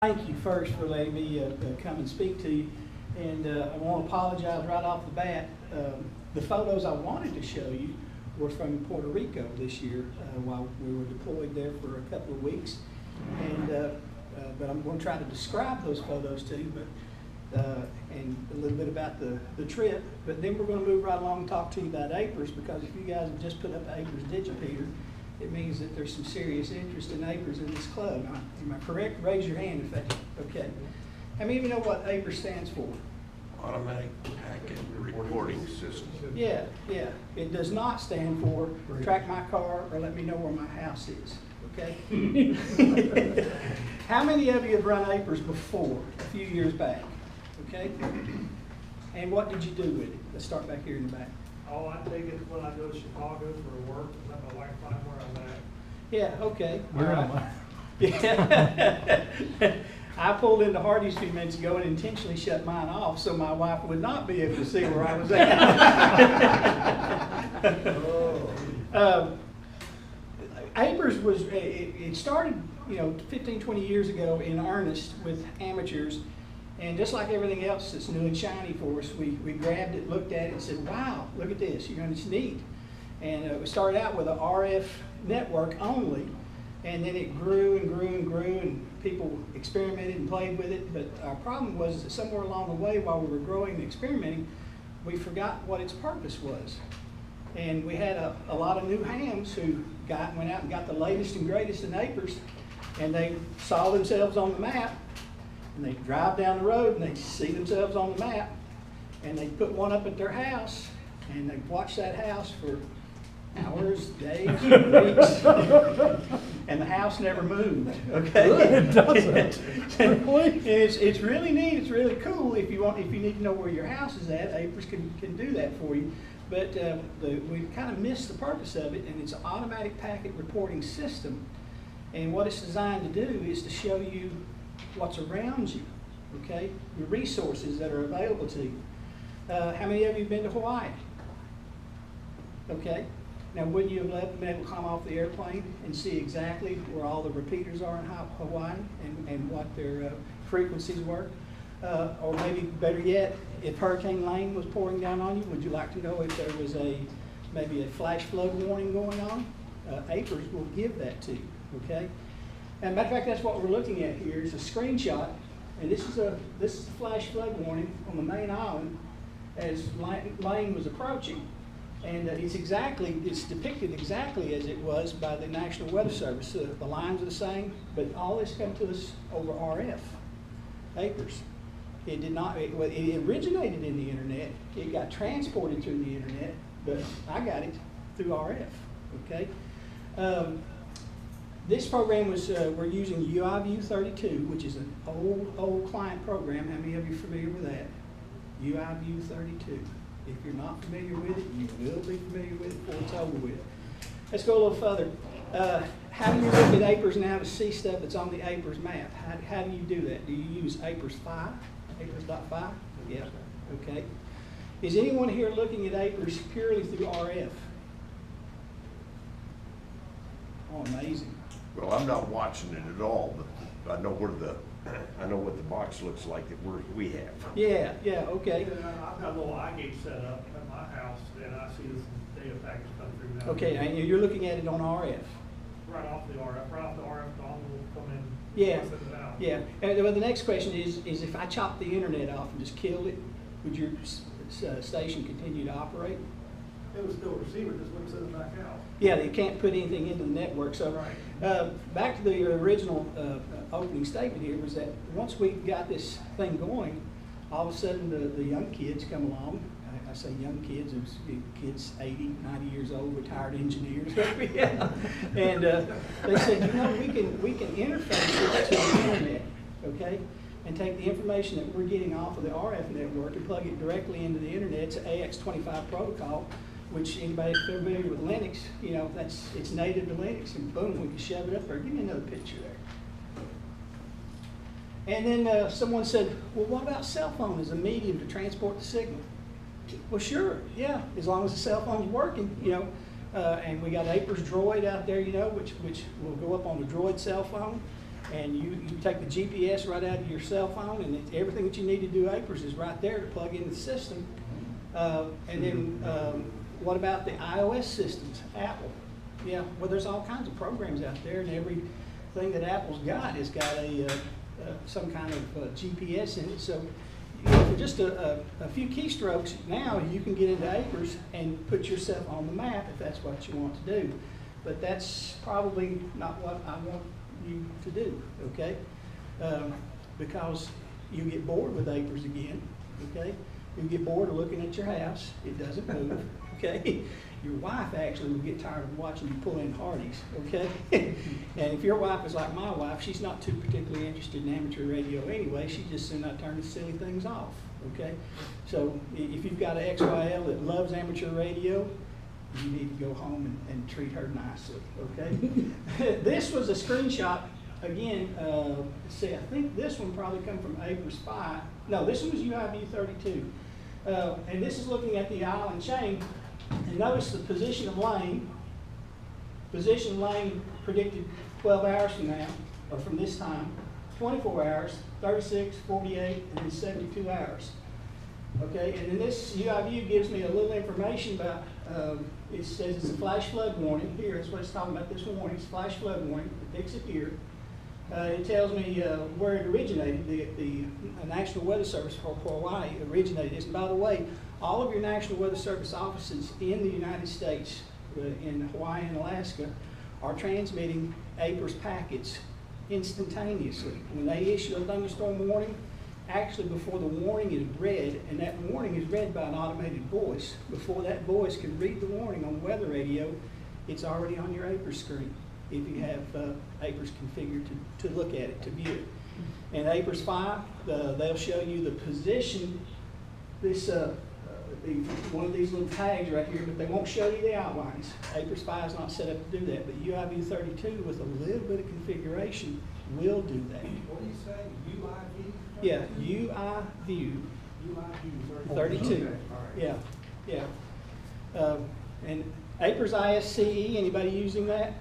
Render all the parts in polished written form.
Thank you first for letting me come and speak to you, and I want to apologize right off the bat. The photos I wanted to show you were from Puerto Rico this year while we were deployed there for a couple of weeks, and but I'm going to try to describe those photos to you, and a little bit about the trip. But then we're going to move right along and talk to you about APRS, because if you guys have just put up APRS Digipeater, it means that there's some serious interest in APRS in this club. Am I correct? Raise your hand if that's okay. How many of you know what APRS stands for? Automatic Packet Reporting System. Yeah. It does not stand for track my car or let me know where my house is, okay? How many of you have run APRS before, a few years back, okay? And what did you do with it? Let's start back here in the back. Oh, I take it when I go to Chicago for work, let my wife find where I'm at. Yeah, okay. Where am I? Yeah. I pulled into Hardee's a few minutes ago and intentionally shut mine off so my wife would not be able to see where I was at. APRS was, it started, 15, 20 years ago in earnest with amateurs. And just like everything else that's new and shiny for us, we grabbed it, looked at it, and said, wow, look at this, it's neat. And we started out with an RF network only, and then it grew and grew and grew, and people experimented and played with it. But our problem was that somewhere along the way, while we were growing and experimenting, we forgot what its purpose was. And we had a lot of new hams who went out and got the latest and greatest in APRS, and they saw themselves on the map. And they drive down the road and they see themselves on the map, and they put one up at their house, and they watch that house for hours, days, weeks, and the house never moved. Okay, It doesn't. And it's really neat. It's really cool. If you need to know where your house is at, APRS can do that for you. But we kind of missed the purpose of it, and it's an automatic packet reporting system. And what it's designed to do is to show you what's around you, okay? The resources that are available to you. How many of you have been to Hawaii? Okay. Now, wouldn't you have been able to come off the airplane and see exactly where all the repeaters are in Hawaii and what their frequencies were? Or maybe better yet, if Hurricane Lane was pouring down on you, would you like to know if there was maybe a flash flood warning going on? APRS will give that to you, okay? And matter of fact, that's what we're looking at here. Is a screenshot, and this is a flash flood warning on the main island as Lane was approaching, and it's depicted exactly as it was by the National Weather Service. The lines are the same, but all this comes to us over RF, APRS. It did not. It originated in the internet. It got transported through the internet, but I got it through RF. Okay. This program was, we're using UIView 32, which is an old client program. How many of you are familiar with that? UIView 32. If you're not familiar with it, you will be familiar with it before it's over with. Let's go a little further. How do you look at APRS now to see stuff that's on the APRS map? How do you do that? Do you use APRS 5? APRS.5? Yeah, okay. Is anyone here looking at APRS purely through RF? Oh, amazing. Well, I'm not watching it at all, but I know what the box looks like that we have. Yeah, okay. I've got a little iGate set up at my house, and I see this data package come through now. Okay, and you're looking at it on RF. Right off the RF dongle will come in. Yeah, Send it out. yeah. And well, the next question is if I chop the internet off and just killed it, would your station continue to operate? It was still receiver, just wouldn't send it back out. Yeah, they can't put anything into the network. So back to the original opening statement here was that once we got this thing going, all of a sudden the young kids come along. I say young kids, it was kids 80, 90 years old, retired engineers. And they said, we can interface it to the internet, okay? And take the information that we're getting off of the RF network and plug it directly into the internet. It's an AX25 protocol, which anybody familiar with Linux, it's native to Linux, and boom, we can shove it up there. Give me another picture there. And then someone said, well, what about cell phone as a medium to transport the signal? Well, sure, yeah, as long as the cell phone's working, and we got APRS Droid out there, which will go up on the Droid cell phone. And you take the GPS right out of your cell phone, and everything that you need to do APRS is right there to plug into the system. And then what about the iOS systems, Apple? Yeah, well, there's all kinds of programs out there, and everything that Apple's got has got some kind of GPS in it. So for just a few keystrokes now, you can get into APRS and put yourself on the map if that's what you want to do. But that's probably not what I want you to do, okay? Because you get bored with APRS again, okay? You get bored of looking at your house, it doesn't move, okay? Your wife actually will get tired of watching you pull in Hardee's, okay? And if your wife is like my wife, she's not too particularly interested in amateur radio anyway, she just soon not turn the silly things off, okay? So if you've got an XYL that loves amateur radio, you need to go home and treat her nicely, okay? This was a screenshot, again, let's see, I think this one probably come from APRS 5. No, this one was UIV 32. And this is looking at the island chain, and notice the position of lane. Position of lane predicted 12 hours from now, or from this time, 24 hours, 36, 48, and then 72 hours. Okay, and then this UIV gives me a little information about, it says it's a flash flood warning. Here, that's what it's talking about, this warning. It's flash flood warning. It picks it here. It tells me where it originated. The National Weather Service for Hawaii originated this. And by the way, all of your National Weather Service offices in the United States, in Hawaii and Alaska, are transmitting APRS packets instantaneously. When they issue a thunderstorm warning, actually before the warning is read, and that warning is read by an automated voice, before that voice can read the warning on the weather radio, it's already on your APRS screen if you have APRS configured to look at it, to view it. And APRS 5, they'll show you the position, one of these little tags right here, but they won't show you the outlines. APRS 5 is not set up to do that, but UIV 32 with a little bit of configuration will do that. What do you say? UIV? Yeah, UIV 32. Okay, all right. Yeah, yeah. And APRS ISCE, anybody using that?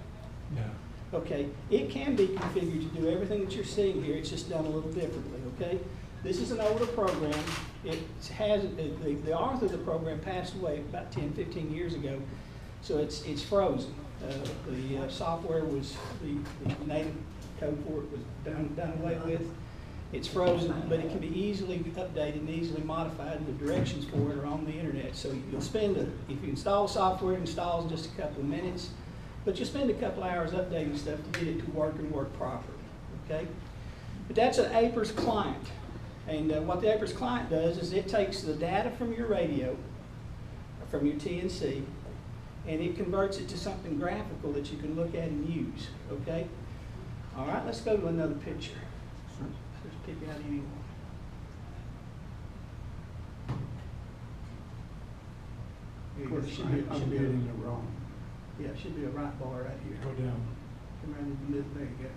No. Okay, it can be configured to do everything that you're seeing here, it's just done a little differently, okay? This is an older program. It has, the author of the program passed away about 10, 15 years ago, so it's frozen. The software was, the native code for it was done away with. It's frozen, but it can be easily updated and easily modified, and the directions for it are on the internet. So you'll spend, if you install the software, it installs in just a couple of minutes, but you spend a couple hours updating stuff to get it to work and work properly, okay? But that's an APRS client. And what the APRS client does is it takes the data from your radio, from your TNC, and it converts it to something graphical that you can look at and use, okay? All right, let's go to another picture. Let's pick out any one. Of course, it should be, I'm getting it wrong. yeah, it should be a right bar right here. Go down. Come around the middle, there you go.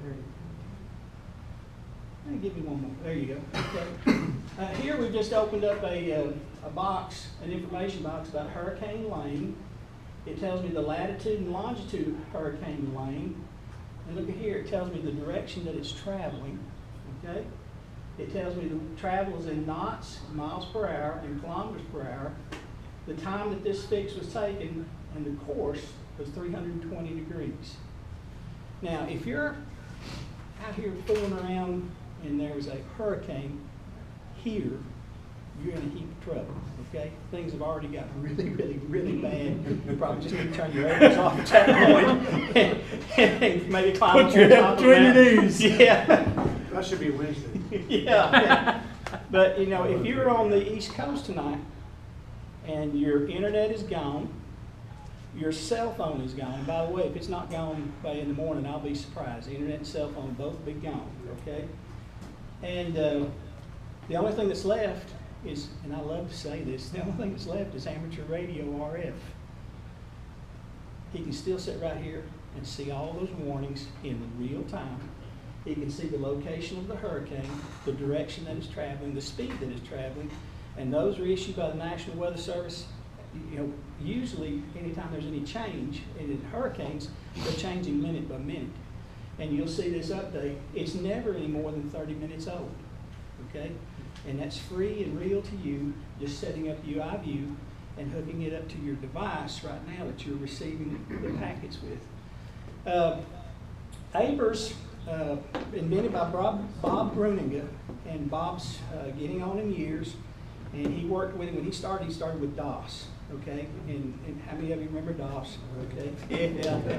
Let me give you one more. There you go. Okay. Here we've just opened up a box, an information box about Hurricane Lane. It tells me the latitude and longitude of Hurricane Lane. And look at here, it tells me the direction that it's traveling. Okay? It tells me the travel is in knots, miles per hour, and kilometers per hour. The time that this fix was taken and the course was 320 degrees. Now, if you're out here fooling around and there's a hurricane here, you're in a heap of trouble, okay? Things have already gotten really, really, really bad. You probably just need to turn your APRS off at that point and maybe climb Put your head between your knees. Yeah. That should be Wednesday. Yeah. But, you know, if you're on the East Coast tonight and your internet is gone, your cell phone is gone. By the way, if it's not gone by in the morning, I'll be surprised. The internet and cell phone both be gone, okay? And the only thing that's left is, and I love to say this, the only thing that's left is amateur radio RF. He can still sit right here and see all those warnings in real time. He can see the location of the hurricane, the direction that it's traveling, the speed that it's traveling, and those are issued by the National Weather Service. You know, usually anytime there's any change in hurricanes, they're changing minute by minute. and you'll see this update. It's never any more than 30 minutes old, okay? And that's free and real to you, just setting up UI view and hooking it up to your device right now that you're receiving the packets with. APRS, invented by Bob Bruninger, and Bob's getting on in years, and he worked with it when he started with DOS, okay? And how many of you remember DOS, okay? Yeah.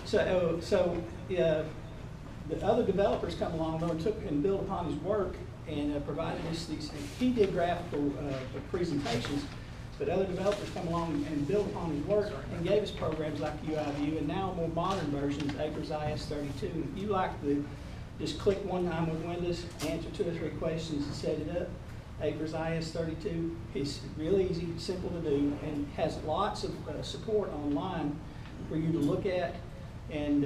So the other developers come along though and took and built upon his work and provided us these, he did graphical presentations, but other developers come along and built upon his work and gave us programs like UI View, and now a more modern version is APRS IS32. If you like to just click one time with Windows, answer 2 or 3 questions and set it up, APRS IS32 is real easy, simple to do, and has lots of support online for you to look at and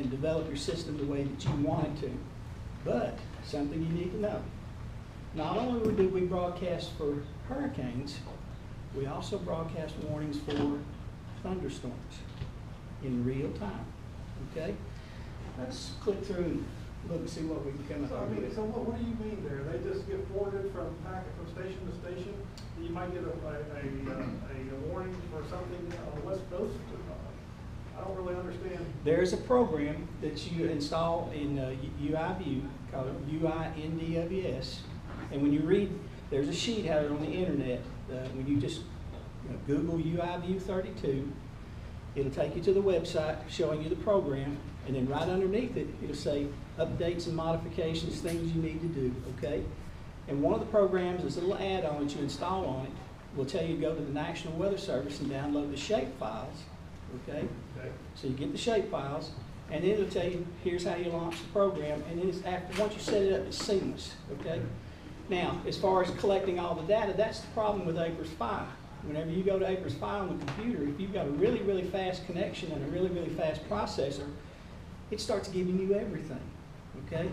develop your system the way that you want it to. But something you need to know, not only do we broadcast for hurricanes, we also broadcast warnings for thunderstorms in real time, okay? Let's click through and look and see what we can come So, up with. so what do you mean there? They just get forwarded from packet from station to station? You might get a warning for something on the West Coast? I don't really understand. There's a program that you install in UI View called UI NDWS, and when you read, there's a sheet out on the internet. When you just Google UI View 32, it'll take you to the website showing you the program, and then right underneath it, it'll say updates and modifications, things you need to do, okay? And one of the programs, this little add-on that you install on it, will tell you to go to the National Weather Service and download the shape files, okay? So you get the shape files, and then it'll tell you, here's how you launch the program, and then it's once you set it up, it's seamless, okay? Now, as far as collecting all the data, that's the problem with APRS 5. Whenever you go to APRS 5 on the computer, if you've got a really, really fast connection and a really, really fast processor, it starts giving you everything, okay?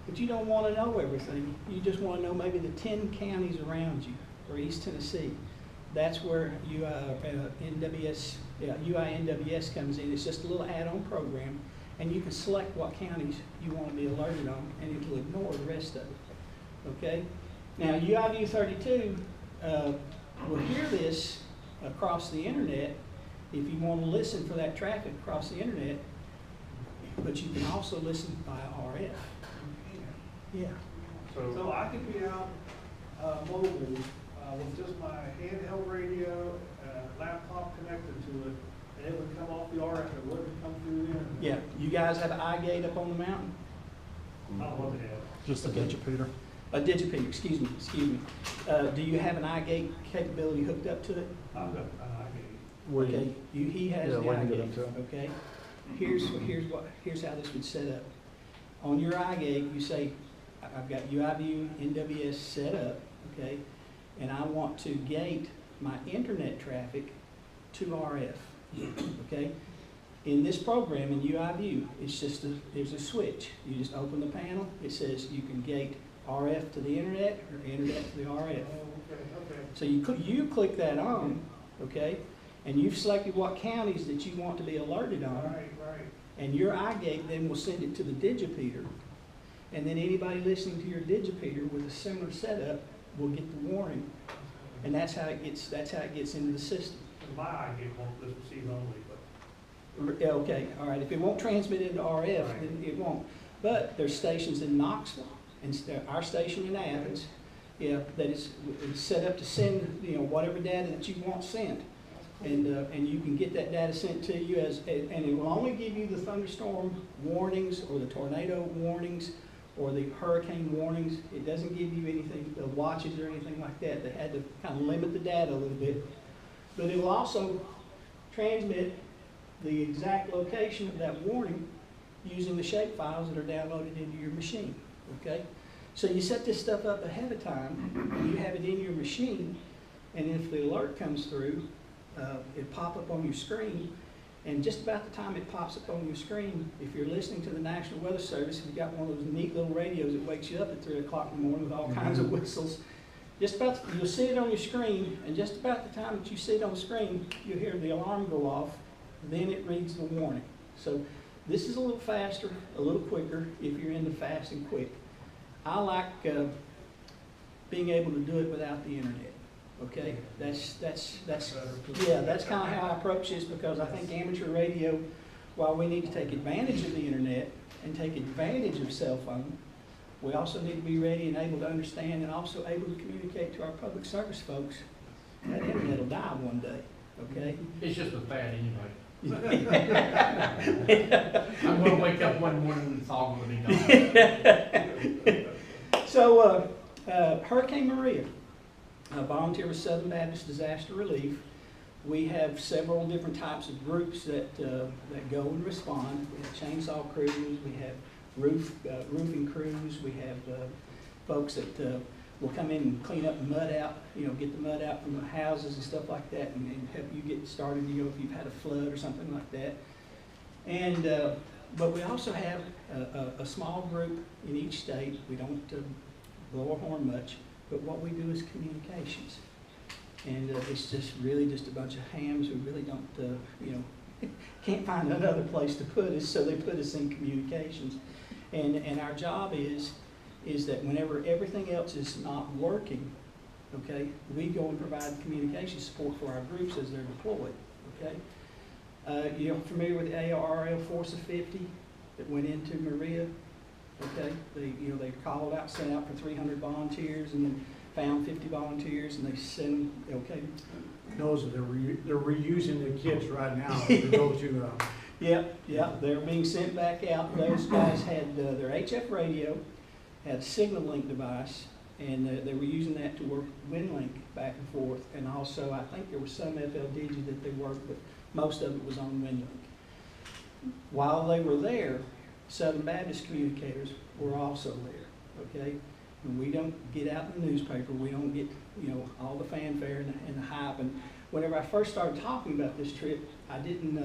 But you don't want to know everything. You just want to know maybe the 10 counties around you, or East Tennessee. That's where UI NWS comes in. It's just a little add-on program, and you can select what counties you want to be alerted on, and it will ignore the rest of it. Okay? Now, UI View 32 will hear this across the internet if you want to listen for that traffic across the internet, but you can also listen by RF. Yeah. So I could be out mobile with just my handheld radio, laptop connected to it, and it would come off the RF, it wouldn't come through the internet. Yeah. You guys have an iGate up on the mountain? I don't know what they have. Just a digitator. A Digipeater, excuse me. Do you have an iGate capability hooked up to it? I've got an iGate. Okay, he has Yeah, the we can get iGate, into it. okay? Here's how this would set up. On your iGate, you say, I've got UI View NWS set up, okay? And I want to gate my internet traffic to RF, okay? In this program, in UI View, it's just there's a switch. You just open the panel, it says you can gate RF to the internet or internet to the RF. Oh, okay. So you click that on, okay, and you've selected what counties that you want to be alerted on, Right. and your iGate then will send it to the Digipeater, and then anybody listening to your Digipeater with a similar setup will get the warning, and that's how it gets into the system. My iGate won't just receive only, but. Okay, all right. If it won't transmit into RF, Right. then it won't. But there's stations in Knoxville and our station in Athens, yeah, that is set up to send whatever data that you want sent, and you can get that data sent to you and it will only give you the thunderstorm warnings or the tornado warnings or the hurricane warnings. It doesn't give you anything, the watches or anything like that. They had to kind of limit the data a little bit, but it will also transmit the exact location of that warning using the shape files that are downloaded into your machine, okay? So you set this stuff up ahead of time, and you have it in your machine, and if the alert comes through, it'll pop up on your screen, and just about the time it pops up on your screen, if you're listening to the National Weather Service, if you've got one of those neat little radios that wakes you up at 3 o'clock in the morning with all kinds of whistles, you'll see it on your screen, and just about the time that you see it on the screen, you'll hear the alarm go off, then it reads the warning. So This is a little faster, a little quicker if you're into fast and quick. I like being able to do it without the internet. Okay, that's kind of how I approach this, because I think amateur radio, while we need to take advantage of the internet and take advantage of cell phone, we also need to be ready and able to understand and also able to communicate to our public service folks. That internet will die one day. Okay. It's just a fad anyway. I'm gonna wake up one morning and it's all gonna be gone. So, Hurricane Maria, I volunteer with Southern Baptist Disaster Relief. We have several different types of groups that go and respond. We have chainsaw crews, we have roofing crews, we have folks that will come in and clean up the mud out, get the mud out from the houses and stuff like that, and help you get started, if you've had a flood or something like that. And but we also have a small group in each state. We don't blow a horn much, but what we do is communications. And it's just really just a bunch of hams who really don't, can't find another place to put us, so they put us in communications. And our job is that whenever everything else is not working, okay, we go and provide communication support for our groups as they're deployed, okay? You're familiar with the ARRL Force of 50 that went into Maria, okay? They called out, sent out for 300 volunteers, and then found 50 volunteers, and they sent them, okay? Those are they're reusing the kits right now to go to. Yeah, they're being sent back out. Those guys had their HF radio, had a signal link device, and they were using that to work WinLink back and forth. And also, I think there was some FLDG that they worked, but most of it was on WinLink. While they were there, Southern Baptist communicators were also there, okay? And we don't get out in the newspaper, we don't get, all the fanfare and the hype. And whenever I first started talking about this trip, I didn't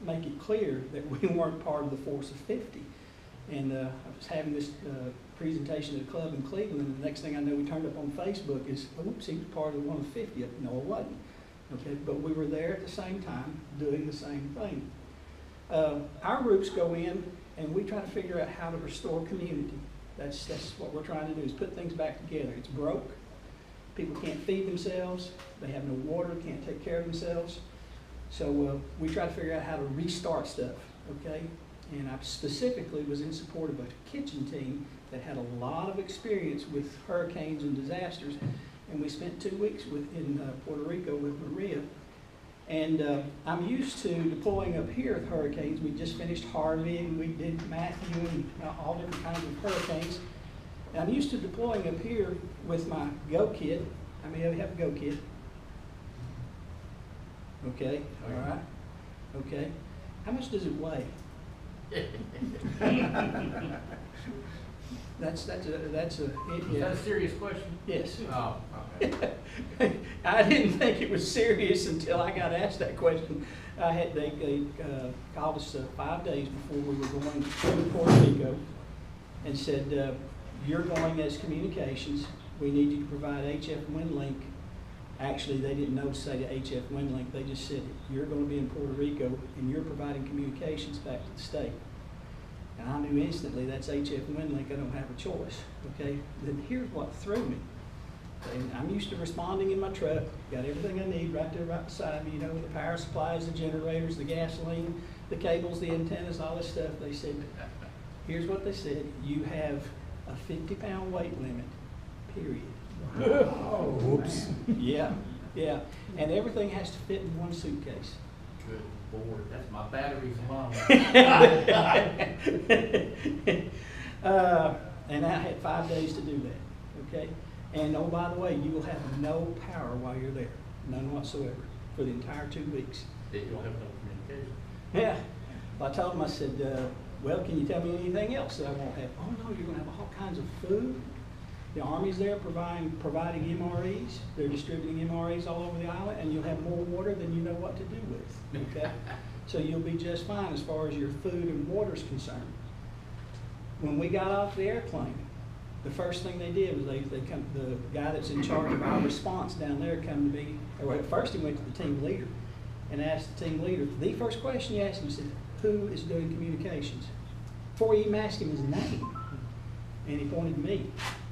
make it clear that we weren't part of the Force of 50. And I was having this presentation at a club in Cleveland, and the next thing I know, we turned up on Facebook is, oops, he was part of the 1 of 50. No, it wasn't. Okay, but we were there at the same time doing the same thing. Our groups go in and we try to figure out how to restore community. That's what we're trying to do, is put things back together. It's broke. People can't feed themselves. They have no water, can't take care of themselves. So we try to figure out how to restart stuff, okay? And I specifically was in support of a kitchen team that had a lot of experience with hurricanes and disasters. And we spent 2 weeks in Puerto Rico with Maria. And I'm used to deploying up here with hurricanes. We just finished Harvey, and we did Matthew, and all different kinds of hurricanes. And I'm used to deploying up here with my Go kit. How many of you have a Go kit? Okay, all right. Okay. How much does it weigh? That's a Is that a serious question? Yes. Oh, okay. I didn't think it was serious until I got asked that question. They called us 5 days before we were going to Puerto Rico and said, you're going as communications. We need you to provide HF WinLink. Actually, they didn't know to say the HF WinLink. They just said, you're going to be in Puerto Rico and you're providing communications back to the state. And I knew instantly that's HF WinLink. I don't have a choice. Okay. Then here's what threw me. And I'm used to responding in my truck. Got everything I need right there, right beside me. The power supplies, the generators, the gasoline, the cables, the antennas, all this stuff. They said, here's what they said. You have a 50-pound weight limit, period. Oh, whoops. Yeah. And everything has to fit in one suitcase. Good Lord, that's my batteries alone. And I had 5 days to do that, okay? And oh, by the way, you will have no power while you're there, none whatsoever, for the entire 2 weeks. You'll have no communication. Yeah. Well, I told them, I said, well, can you tell me anything else that I won't have? Oh, no, you're going to have all kinds of food. The Army's there providing MREs. They're distributing MREs all over the island, and you'll have more water than you know what to do with, okay? So you'll be just fine as far as your food and water is concerned. When we got off the airplane, the first thing they did was the guy that's in charge of our response down there come to me, or at first he went to the team leader and asked the team leader, the first question he asked him, he said, who is doing communications. Before he even asked him his name, and he pointed to me.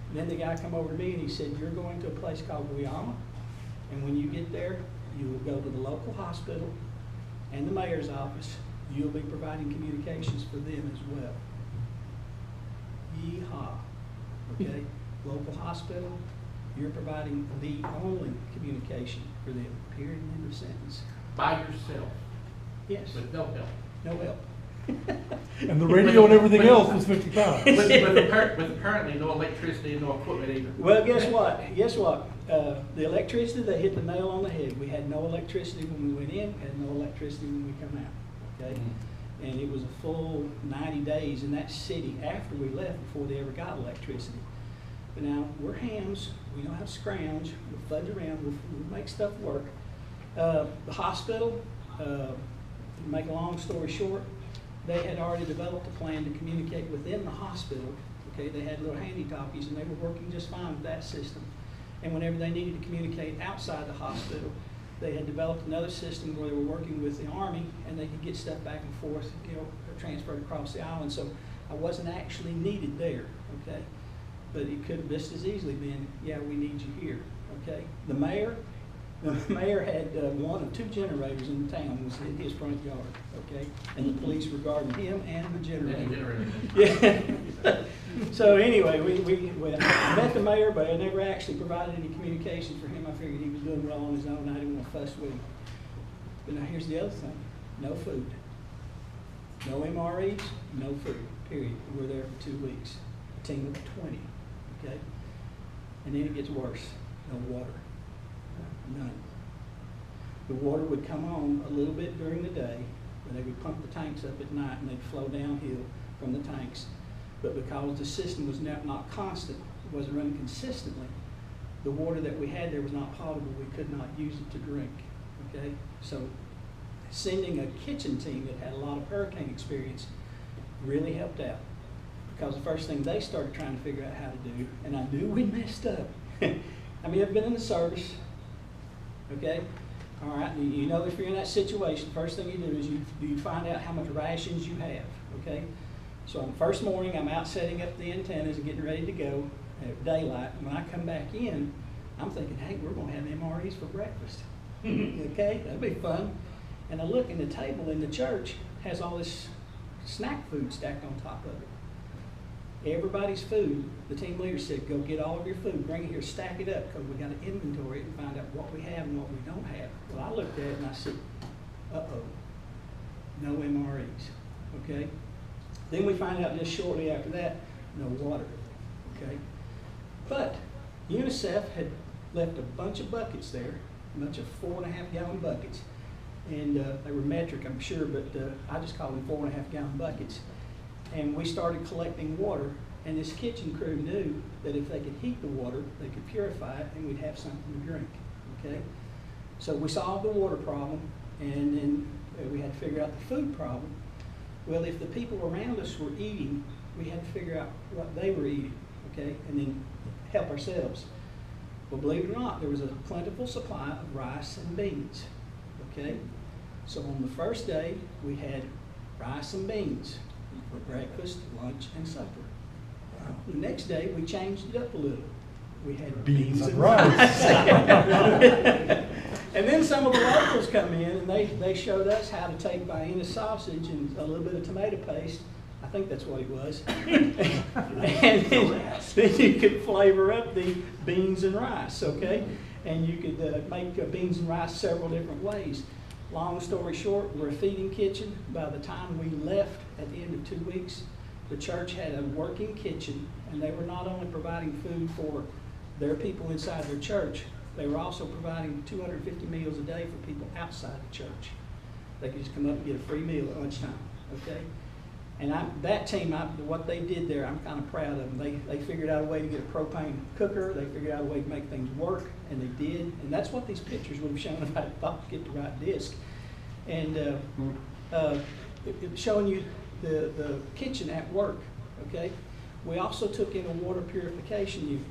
And then the guy come over to me and he said, you're going to a place called Witt, and when you get there, you will go to the local hospital and the mayor's office. You'll be providing communications for them as well. Yeehaw. Okay? Local hospital, you're providing the only communication for them. Period. End of sentence. By yourself, Yes. with no help. No help. And the radio and everything else was 55. With apparently no electricity and no equipment either. Well, guess what? Guess what? The electricity, they hit the nail on the head. We had no electricity when we went in, had no electricity when we come out, okay? And it was a full 90 days in that city after we left before they ever got electricity. But now, we're hams, we know how to scrounge, we'll fudge around, we'll make stuff work. The hospital, to make a long story short, they had already developed a plan to communicate within the hospital. Okay, they had little handy talkies and they were working just fine with that system. And whenever they needed to communicate outside the hospital, they had developed another system where they were working with the Army and they could get stuff back and forth, you know, transferred across the island. So I wasn't actually needed there, okay? But it could have just as easily been, yeah, we need you here, okay? The mayor had one of two generators in the town, was in his front yard, okay? And the police were guarding him and the generator. Yeah. So anyway, we met the mayor, but I never actually provided any communication for him. I figured he was doing well on his own. I didn't want to fuss with him. But now here's the other thing. No food. No MREs, no food, period. We're there for 2 weeks. A team of 20, okay? And then it gets worse. No water. None. The water would come on a little bit during the day, and they would pump the tanks up at night, and they'd flow downhill from the tanks. But because the system was not constant, it wasn't running consistently, the water that we had there was not potable. We could not use it to drink, okay? So sending a kitchen team that had a lot of hurricane experience really helped out, because the first thing they started trying to figure out how to do, and I knew we messed up. I mean, I've been in the service, okay? All right, you know if you're in that situation, first thing you do is you find out how much rations you have, okay? So on the first morning, I'm out setting up the antennas and getting ready to go at daylight. And when I come back in, I'm thinking, hey, we're gonna have MREs for breakfast, okay? That'll be fun. And I look, and the table in the church has all this snack food stacked on top of it. Everybody's food, the team leader said, go get all of your food, bring it here, stack it up, because we got to inventory it and find out what we have and what we don't have. Well, I looked at it and I said, uh-oh, no MREs, okay? Then we find out just shortly after that, no water, okay? But UNICEF had left a bunch of buckets there, a bunch of 4.5 gallon buckets. And they were metric, I'm sure, but I just call them 4.5 gallon buckets. And we started collecting water, and this kitchen crew knew that if they could heat the water, they could purify it, and we'd have something to drink, okay? So we solved the water problem, and then we had to figure out the food problem. Well, if the people around us were eating, we had to figure out what they were eating, okay? And then help ourselves. Well, believe it or not, there was a plentiful supply of rice and beans, okay? So on the first day, we had rice and beans for breakfast, lunch, and supper. The next day, we changed it up a little. We had beans and rice. And then some of the locals come in, and they showed us how to take Vienna sausage and a little bit of tomato paste. I think that's what it was. And then you could flavor up the beans and rice, okay? And you could make beans and rice several different ways. Long story short, we're a feeding kitchen. By the time we left at the end of 2 weeks, the church had a working kitchen, and they were not only providing food for their people inside their church, they were also providing 250 meals a day for people outside the church. They could just come up and get a free meal at lunchtime, okay? And that team, what they did there, I'm kind of proud of them. They figured out a way to get a propane cooker. They figured out a way to make things work, and they did. And that's what these pictures would have shown if I thought to get the right disc. And it's showing you the kitchen at work, okay? We also took in a water purification unit,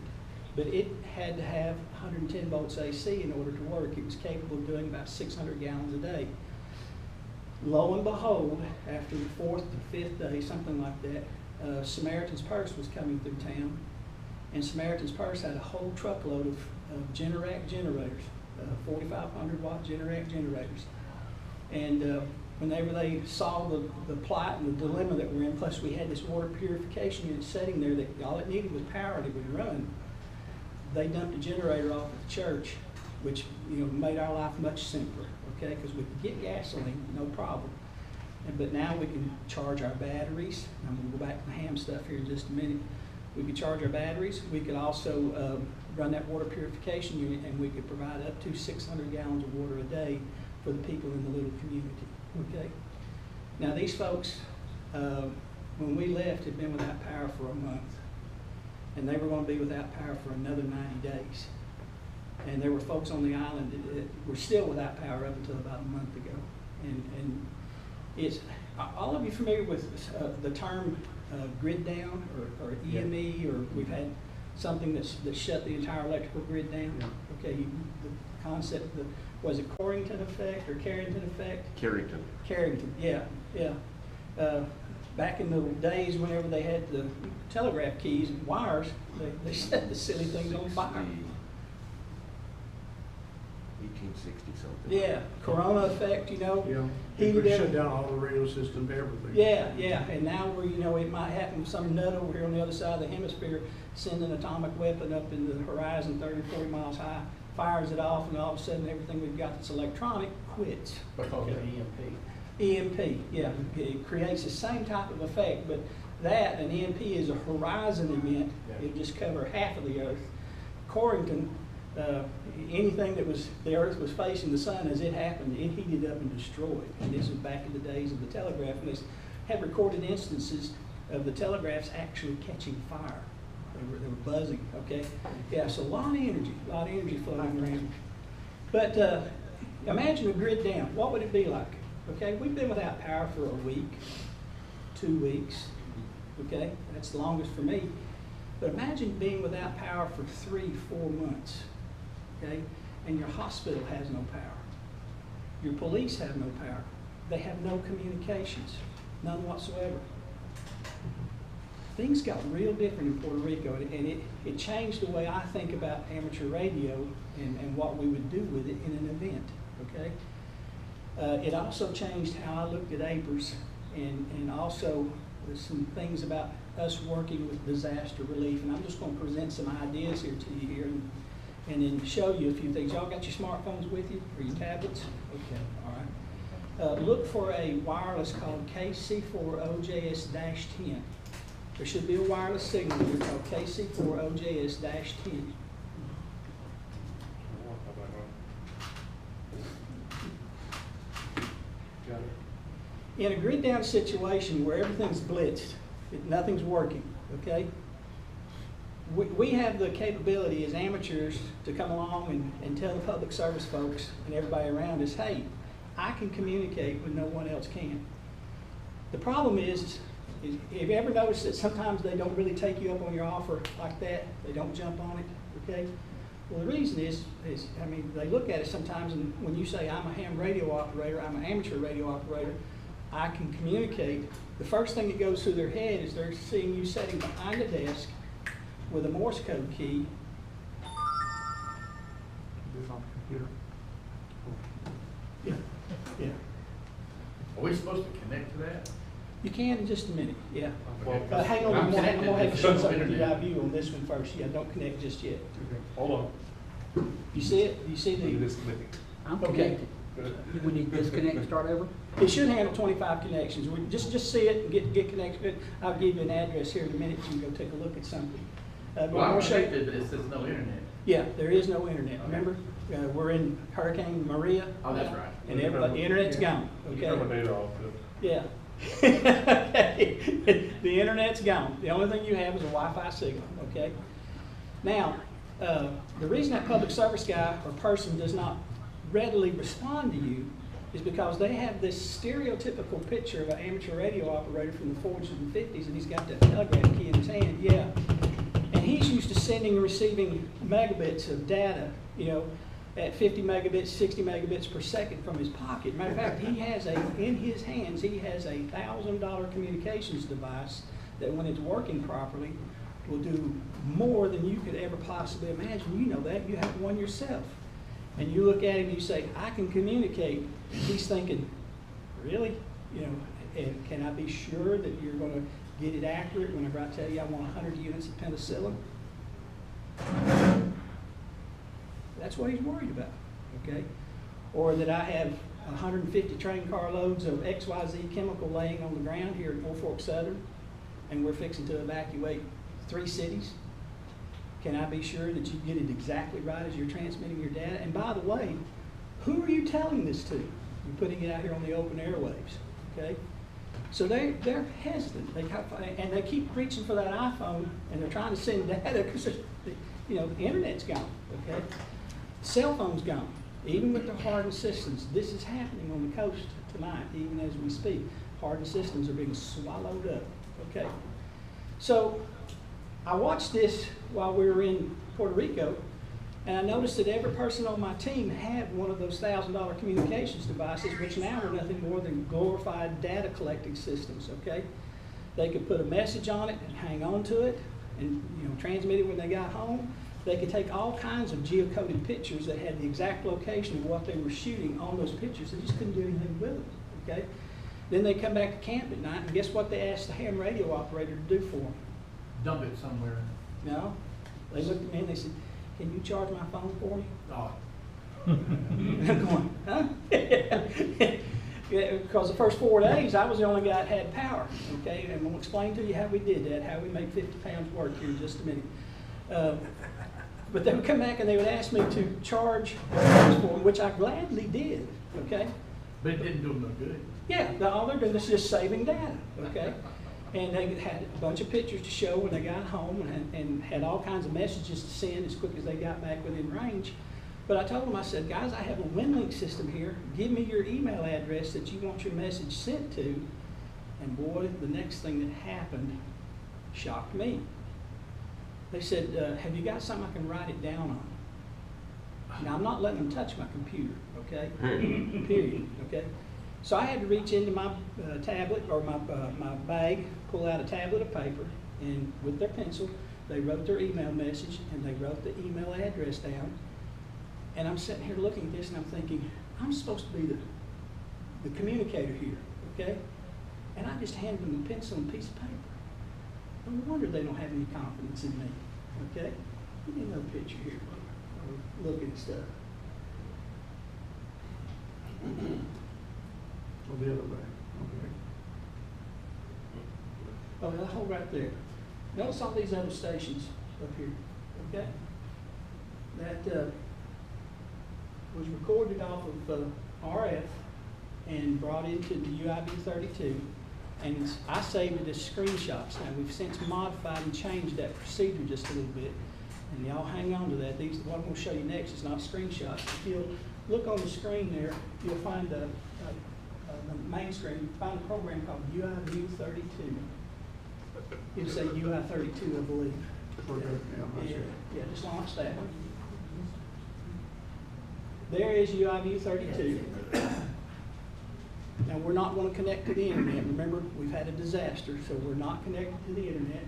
but it had to have 110 volts AC in order to work. It was capable of doing about 600 gallons a day. Lo and behold, after the fourth or fifth day, something like that, Samaritan's Purse was coming through town, and Samaritan's Purse had a whole truckload of Generac generators, 4,500 watt Generac generators. And whenever they saw the plight and the dilemma that we're in, plus we had this water purification unit sitting there that all it needed was power and it would run, they dumped a generator off at the church, which made our life much simpler, okay? Because we could get gasoline, no problem. But now we can charge our batteries. I'm going to go back to the ham stuff here in just a minute. We could charge our batteries. We could also run that water purification unit, and we could provide up to 600 gallons of water a day for the people in the little community, okay? Now these folks, when we left, had been without power for a month. And they were going to be without power for another 90 days. And there were folks on the island that were still without power up until about a month ago. And it's, all of you familiar with the term grid down or EME, or we've had something that shut the entire electrical grid down? Yeah. Okay, the concept, was it Corrington effect or Carrington effect? Carrington. Carrington, yeah. Back in the days whenever they had the telegraph keys and wires, they set the silly things on fire. 1860 something. Yeah, Corona effect, Yeah, heated we shut everything. down all the radio system, everything. Yeah, and now we're, it might happen, some nut over here on the other side of the hemisphere send an atomic weapon up in the horizon 30, 40 miles high, fires it off, and all of a sudden everything we've got that's electronic quits. Because of EMP. EMP, yeah, it creates the same type of effect, but an EMP is a horizon event. Yeah. It just cover half of the Earth. Corrington, anything that the Earth was facing the sun as it happened, it heated up and destroyed. And this was back in the days of the telegraph, and they have recorded instances of the telegraphs actually catching fire. They were buzzing, okay? Yeah, so a lot of energy floating around. But imagine a grid down. What would it be like? Okay, we've been without power for a week, 2 weeks, okay? That's the longest for me. But imagine being without power for 3, 4 months, okay? And your hospital has no power. Your police have no power. They have no communications, none whatsoever. Things got real different in Puerto Rico, and it changed the way I think about amateur radio and what we would do with it in an event, okay? It also changed how I looked at APRS, and also there's some things about us working with disaster relief. And I'm just going to present some ideas here to you here and then show you a few things. Y'all got your smartphones with you or your tablets? Okay, all right. Look for a wireless called KC4OJS-10. There should be a wireless signal here called KC4OJS-10. In a grid down situation where everything's blitzed, nothing's working, okay? We have the capability as amateurs to come along and tell the public service folks and everybody around us, hey, I can communicate when no one else can. The problem is have you ever noticed that sometimes they don't really take you up on your offer like that? They don't jump on it, okay? Well, the reason is I mean, they look at it sometimes, and when you say, I'm a ham radio operator, I'm an amateur radio operator, I can communicate, the first thing that goes through their head is they're seeing you sitting behind a desk with a Morse code key. Do it on the computer. Yeah. Are we supposed to connect to that? You can in just a minute, yeah. Well, Hang on, I'm connected gonna have to to show the something to internet. view on this one first. Yeah, don't connect just yet. Hold on. You see it? You see the, I'm okay. connected. We need to disconnect and start over? It should handle 25 connections. Just see it and get connected. I'll give you an address here in a minute. You can go take a look at something. But Well, I'm I'm gonna show you- connected, but it says no internet. Yeah, there is no internet, remember? We're in Hurricane Maria. Oh, that's right. And the internet's gone, okay? data off too. Yeah. Okay. The internet's gone. The only thing you have is a Wi-Fi signal, okay? Now, the reason that public service guy or person does not readily respond to you is because they have this stereotypical picture of an amateur radio operator from the 40s and 50s, and he's got that telegraph key in his hand, yeah. And he's used to sending and receiving megabits of data, at 50 megabits, 60 megabits per second from his pocket. Matter of fact, in his hands, he has a $1,000 communications device that when it's working properly, will do more than you could ever possibly imagine. You know that, you have one yourself. And you look at him and you say, I can communicate. He's thinking, really? You know, and can I be sure that you're gonna get it accurate whenever I tell you I want 100 units of penicillin? That's what he's worried about, okay? Or that I have 150 train car loads of XYZ chemical laying on the ground here at Norfolk Southern, and we're fixing to evacuate 3 cities. Can I be sure that you get it exactly right as you're transmitting your data? And by the way, who are you telling this to? You're putting it out here on the open airwaves, okay? So they're hesitant, and they keep reaching for that iPhone, and they're trying to send data because you know, the internet's gone, okay? Cell phone's gone. Even with the hardened systems, this is happening on the coast tonight, even as we speak. Hardened systems are being swallowed up, okay? So I watched this while we were in Puerto Rico, and I noticed that every person on my team had one of those $1,000 communications devices, which now are nothing more than glorified data collecting systems, okay? They could put a message on it and hang on to it and, you know, transmit it when they got home. They could take all kinds of geocoded pictures that had the exact location of what they were shooting on those pictures. They just couldn't do anything with them, okay? Then they come back to camp at night, and guess what they asked the ham radio operator to do for them? Dump it somewhere. No. They looked at me and they said, can you charge my phone for me? Oh, And I'm going, huh? Yeah, because the first 4 days, I was the only guy that had power, okay? And we'll explain to you how we did that, how we made 50 pounds work here in just a minute. But they would come back and they would ask me to charge for them, which I gladly did, okay? but it didn't do them no good. Yeah, all they're doing is just saving data, okay? And they had a bunch of pictures to show when they got home and had all kinds of messages to send as quick as they got back within range. But I told them, I said, guys, I have a WinLink system here. Give me your email address that you want your message sent to. And boy, the next thing that happened shocked me. They said, have you got something I can write it down on? Now, I'm not letting them touch my computer, okay? Period, okay? So I had to reach into my tablet or my bag, pull out a tablet of paper, and with their pencil, they wrote their email message and they wrote the email address down. And I'm sitting here looking at this and I'm thinking, I'm supposed to be the communicator here, okay? And I just handed them a pencil and a piece of paper. No wonder they don't have any confidence in me, okay? Give me another picture here. Look at stuff. Go the other way, okay. Oh, that hole right there. Notice all these other stations up here, okay? That was recorded off of RF and brought into the UIB32. And I saved it as screenshots. Now, we've since modified and changed that procedure just a little bit. And y'all hang on to that. What I'm going to show you next is not screenshots. If you'll look on the screen there, you'll find the main screen, find a program called UIB32. It'll say UI32, I believe. Okay, yeah, Yeah, just launch that one. There is UIB32. Now, we're not going to connect to the internet. Remember, we've had a disaster, so we're not connected to the internet.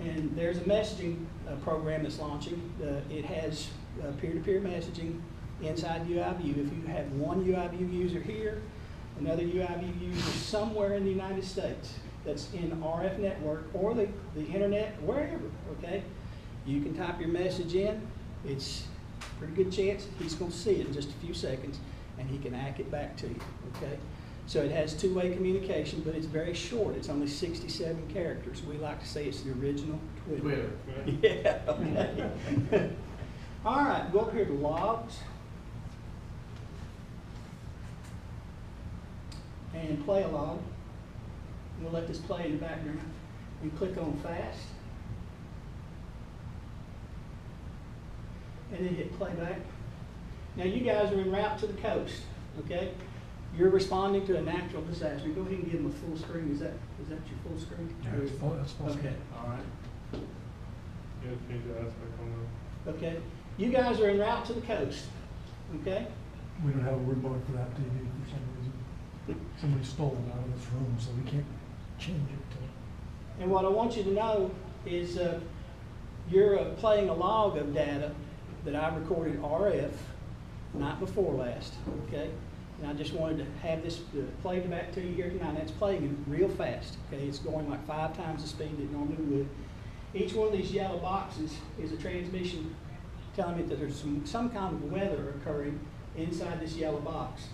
And there's a messaging program that's launching. It has peer-to-peer messaging inside UIView. If you have one UIView user here, another UIView user somewhere in the United States that's in RF network or the internet, wherever, okay? You can type your message in. It's a pretty good chance he's going to see it in just a few seconds, and he can hack it back to you, okay? So it has two-way communication, but it's very short. It's only 67 characters. We like to say it's the original Twitter. Yeah, okay. All right, go up here to logs. And play a log. We'll let this play in the background. And click on fast. And then hit playback. Now you guys are en route to the coast, okay? You're responding to a natural disaster. Go ahead and give them a full screen. Is that your full screen? Yeah, that's full screen. Okay, all right. Yeah, change the aspect on Okay. You guys are en route to the coast. okay? We don't have a remote for that TV for some reason. Somebody stole it out of this room, so we can't change it to. And what I want you to know is you're playing a log of data that I recorded RF night before last, okay? And I just wanted to have this played back to you here tonight. That's playing real fast, okay? It's going like 5 times the speed it normally would. Each one of these yellow boxes is a transmission telling me that there's some kind of weather occurring inside this yellow box.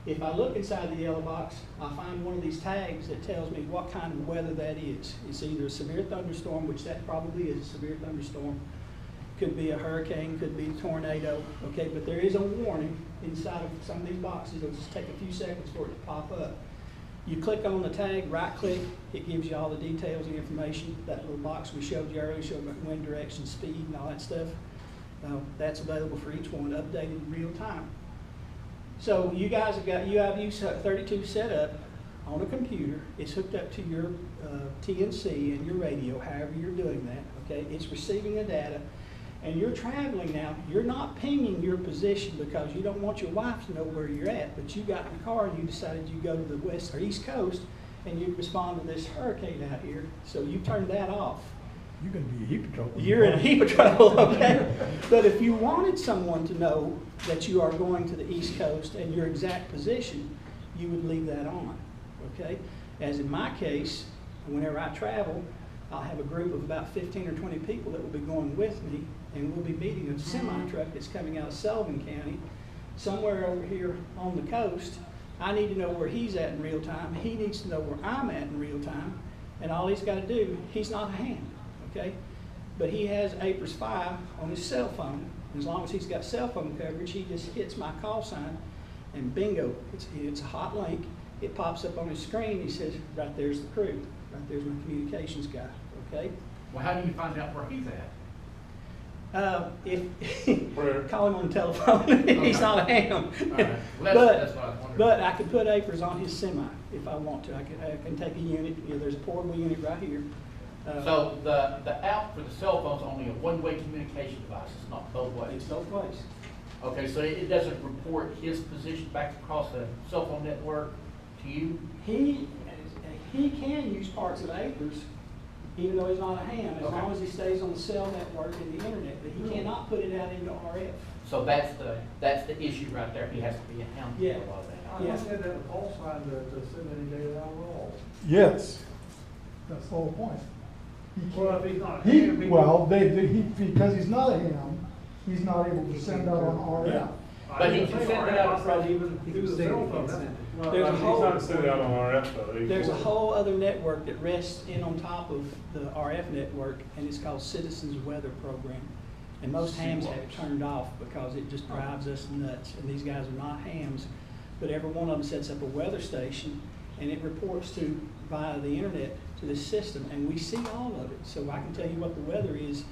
If I look inside the yellow box, I find one of these tags that tells me what kind of weather that is. It's either a severe thunderstorm, which that probably is a severe thunderstorm, could be a hurricane, could be a tornado, okay? But there is a warning inside of some of these boxes. It'll just take a few seconds for it to pop up. You click on the tag, right click, it gives you all the details and information. That little box we showed you earlier showed about wind direction, speed, and all that stuff. That's available for each one, updated in real time. So you guys have got UIView 32 set up on a computer. It's hooked up to your TNC and your radio, however you're doing that, okay? It's receiving the data, and you're traveling now. You're not pinging your position because you don't want your wife to know where you're at, but you got in the car and you decided you go to the west or east coast and you respond to this hurricane out here. So you turned that off. You're going to be in heap of trouble. You're in a heap of trouble, okay? But if you wanted someone to know that you are going to the East Coast and your exact position, you would leave that on, okay? As in my case, whenever I travel, I'll have a group of about 15 or 20 people that will be going with me, and we'll be meeting a semi-truck that's coming out of Sullivan County, somewhere over here on the coast. I need to know where he's at in real time. He needs to know where I'm at in real time, and all he's got to do, he's not a ham. Okay, but he has APRS 5 on his cell phone. As long as he's got cell phone coverage, he just hits my call sign, and bingo, it's a hot link. It pops up on his screen. He says, right there's the crew. Right there's my communications guy. Okay. Well, how do you find out where he's at? If call him on the telephone, he's not a ham. Right. Well, that's what I was wondering. But I can put APRS on his semi if I want to. I can take a unit. You know, there's a portable unit right here. So the app for the cell phone's only a one-way communication device. It's not both ways. It's both ways. Okay, so it doesn't report his position back across the cell phone network to you? He can use parts of APRS, even though he's not a ham, as long as he stays on the cell network and the internet, but he cannot put it out into RF. So that's the issue right there. He has to be a ham to Yeah. do a lot of that. I just had that call sign to send any data out at all. Yes, that's the whole point. He Well, can't- if he's not a he- ham, he- well, because he's not a ham, he's not able to send out on RF. But he can send it out from even through the cell phone. There's a He's whole, not sending out on RF though. there's a whole other network that rests in on top of the RF network, and it's called Citizens Weather Program. And most hams have it turned off because it just drives us nuts. And these guys are not hams, but every one of them sets up a weather station, and it reports to via the internet to this system, and we see all of it. So I can tell you what the weather is,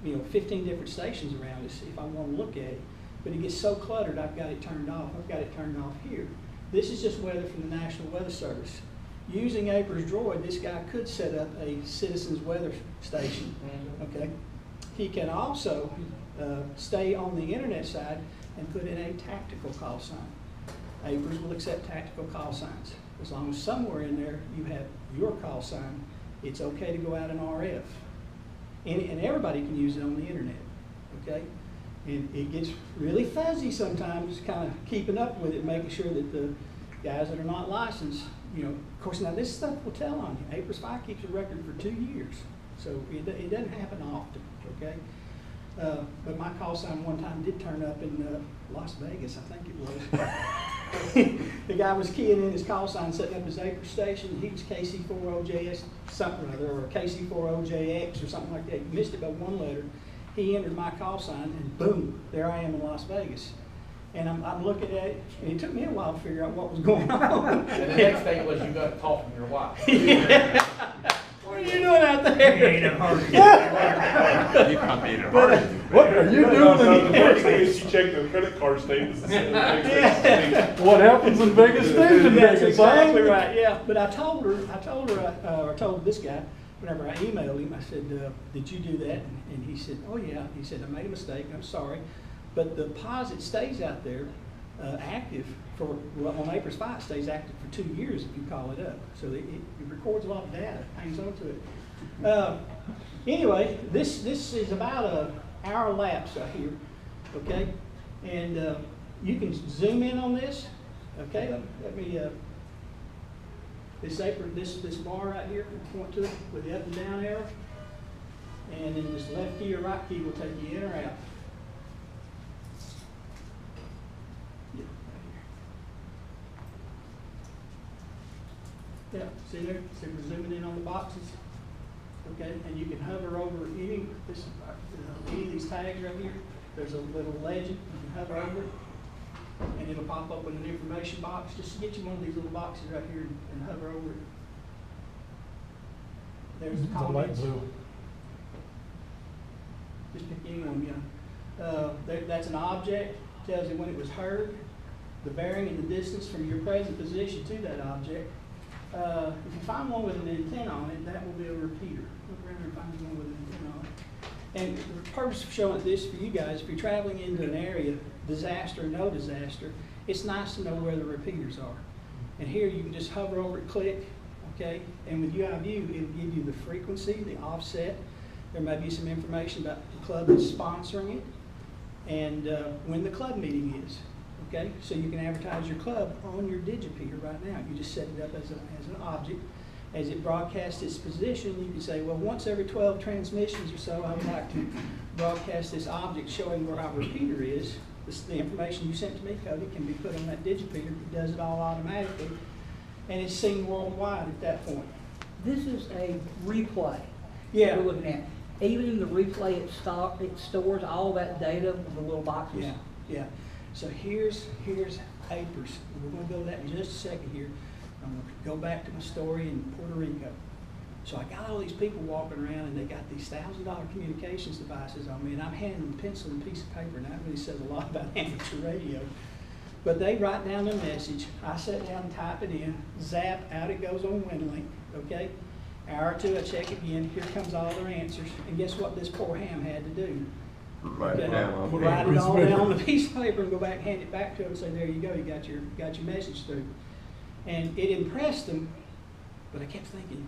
15 different stations around us if I want to look at it. But it gets so cluttered, I've got it turned off. I've got it turned off here. This is just weather from the National Weather Service. Using APRS Droid, this guy could set up a citizens weather station, okay? He can also stay on the internet side and put in a tactical call sign. APRS will accept tactical call signs. As long as somewhere in there you have your call sign, it's okay to go out in RF. And everybody can use it on the internet, okay? And it gets really fuzzy sometimes, kind of keeping up with it, making sure that the guys that are not licensed, of course, now this stuff will tell on you. APRS 5 keeps a record for 2 years, so it doesn't happen often, okay? But my call sign one time did turn up in Las Vegas, I think it was. The guy was keying in his call sign, setting up his APRS station. He was KC4OJS something or other, or KC4OJX or something like that. He missed it by one letter. He entered my call sign, and boom, there I am in Las Vegas. And I'm looking at it, and it took me a while to figure out what was going on. And the next thing was you got a call from your wife. Yeah. What are you doing out there? You can't be in a hurry. What are you The first thing doing? is you check the credit card statements. What happens in Vegas stays in That's Vegas, huh? exactly right, yeah. But I told this guy, whenever I emailed him, I said, did you do that? And he said, oh yeah. He said, I made a mistake, I'm sorry. But the POSIT stays out there active for, well, on APRS 5, it stays active for 2 years if you call it up. So it records a lot of data, hangs on to it. Anyway, this is about an hour lapse right here, okay? And you can zoom in on this, okay? Let me, this bar right here, point to it with the up and down arrow. And then this left key or right key will take you in or out. Yeah, right here. Yeah, see there? See we're zooming in on the boxes. Okay, and you can hover over any of these tags right here. There's a little legend. You can hover over it, and it'll pop up with an information box. Just get you one of these little boxes right here and hover over it. There's the comments. light blue. Just pick any one, yeah. That's an object, tells you when it was heard, the bearing and the distance from your present position to that object. If you find one with an antenna on it, that will be a repeater. Look around and find one with an antenna on it. And the purpose of showing this for you guys, if you're traveling into an area, disaster or no disaster, it's nice to know where the repeaters are. And here you can just hover over it, click, okay? And with UI View, it'll give you the frequency, the offset. There may be some information about the club that's sponsoring it and when the club meeting is. Okay, so you can advertise your club on your digipeater right now. You just set it up as an object. As it broadcasts its position, you can say, well, once every 12 transmissions or so, I would like to broadcast this object showing where our repeater is. The information you sent to me, Cody, can be put on that digipeater. It does it all automatically, and it's seen worldwide at that point. This is a replay. Yeah. We're looking at. Even in the replay, it stores all that data in the little boxes. Yeah, yeah. So here's APRS. We're going to go to that in just a second here. I'm going to go back to my story in Puerto Rico. So I got all these people walking around and they got these $1,000 communications devices on me, and I'm handing them a pencil and a piece of paper, and that really says a lot about amateur radio. But they write down the message. I sit down and type it in. Zap, out it goes on WinLink, okay? Hour or two, I check again. Here comes all their answers. And guess what this poor ham had to do? Write it down. Write it all down on a piece of paper and go back and hand it back to them and say, there you go, you got your message through. And it impressed them, but I kept thinking,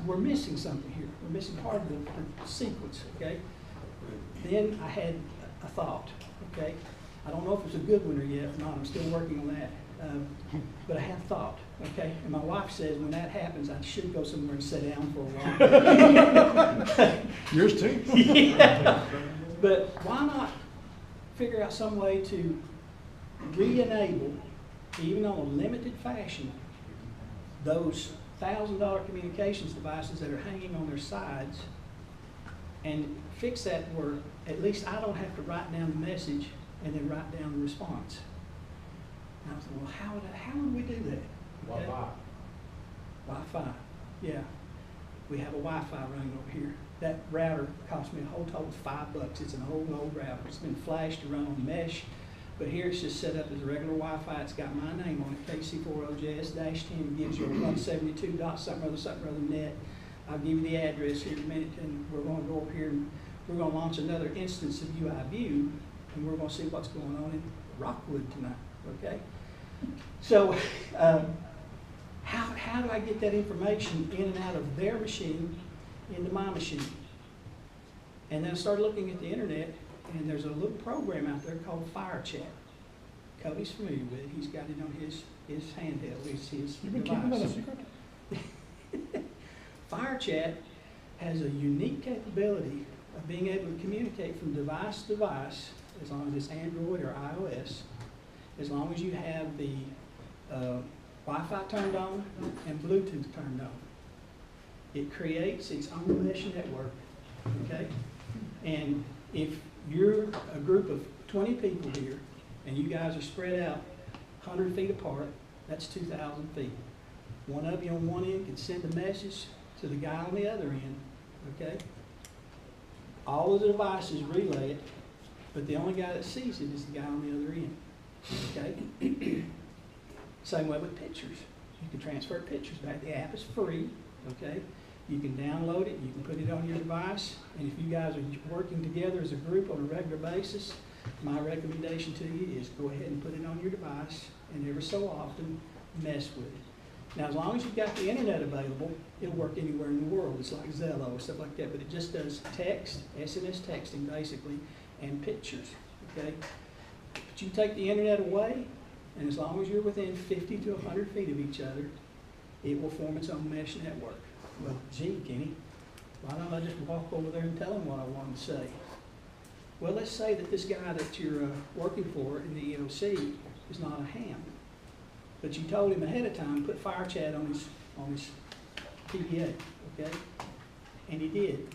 we're missing something here. We're missing part of the sequence, okay? Then I had a thought, okay? I don't know if it's a good one or yet or not. I'm still working on that. But I had a thought, okay? And my wife says when that happens, I should go somewhere and sit down for a while. Yours too? Yeah. But why not figure out some way to re-enable, even on a limited fashion, those $1,000 communications devices that are hanging on their sides, and fix that where at least I don't have to write down the message and then write down the response. And I was like, well, how would we do that? Wi-Fi. Wi-Fi, yeah. We have a Wi-Fi running over here. That router cost me a whole total of $5. It's an old router. It's been flashed to run on mesh, but here it's just set up as a regular Wi-Fi. It's got my name on it, KC4OJS-10. Gives you a 172.something or other net. I'll give you the address here in a minute, and we're going to go over here and we're going to launch another instance of UI View, and we're going to see what's going on in Rockwood tonight, okay? So how do I get that information in and out of their machine into my machine? And then I started looking at the internet, and there's a little program out there called FireChat. Cody's familiar with it. He's got it on his handheld, his You've been keeping that a device. secret? FireChat has a unique capability of being able to communicate from device to device, as long as it's Android or iOS, as long as you have the Wi-Fi turned on and Bluetooth turned on. It creates its own mesh network, okay? And if you're a group of 20 people here, and you guys are spread out 100 feet apart, that's 2,000 feet. One of you on one end can send a message to the guy on the other end, okay? All of the devices relay it, but the only guy that sees it is the guy on the other end, okay? Same way with pictures. You can transfer pictures back. The app is free, okay? You can download it, you can put it on your device, and if you guys are working together as a group on a regular basis, my recommendation to you is go ahead and put it on your device, and every so often, mess with it. Now, as long as you've got the internet available, it'll work anywhere in the world. It's like Zello or stuff like that, but it just does text, SMS texting basically, and pictures, okay? But you take the internet away, and as long as you're within 50 to 100 feet of each other, it will form its own mesh network. Well, gee, Kenny, why don't I just walk over there and tell him what I want to say? Well, let's say that this guy that you're working for in the EOC is not a ham, but you told him ahead of time, put fire chat on his PDA, okay? And he did.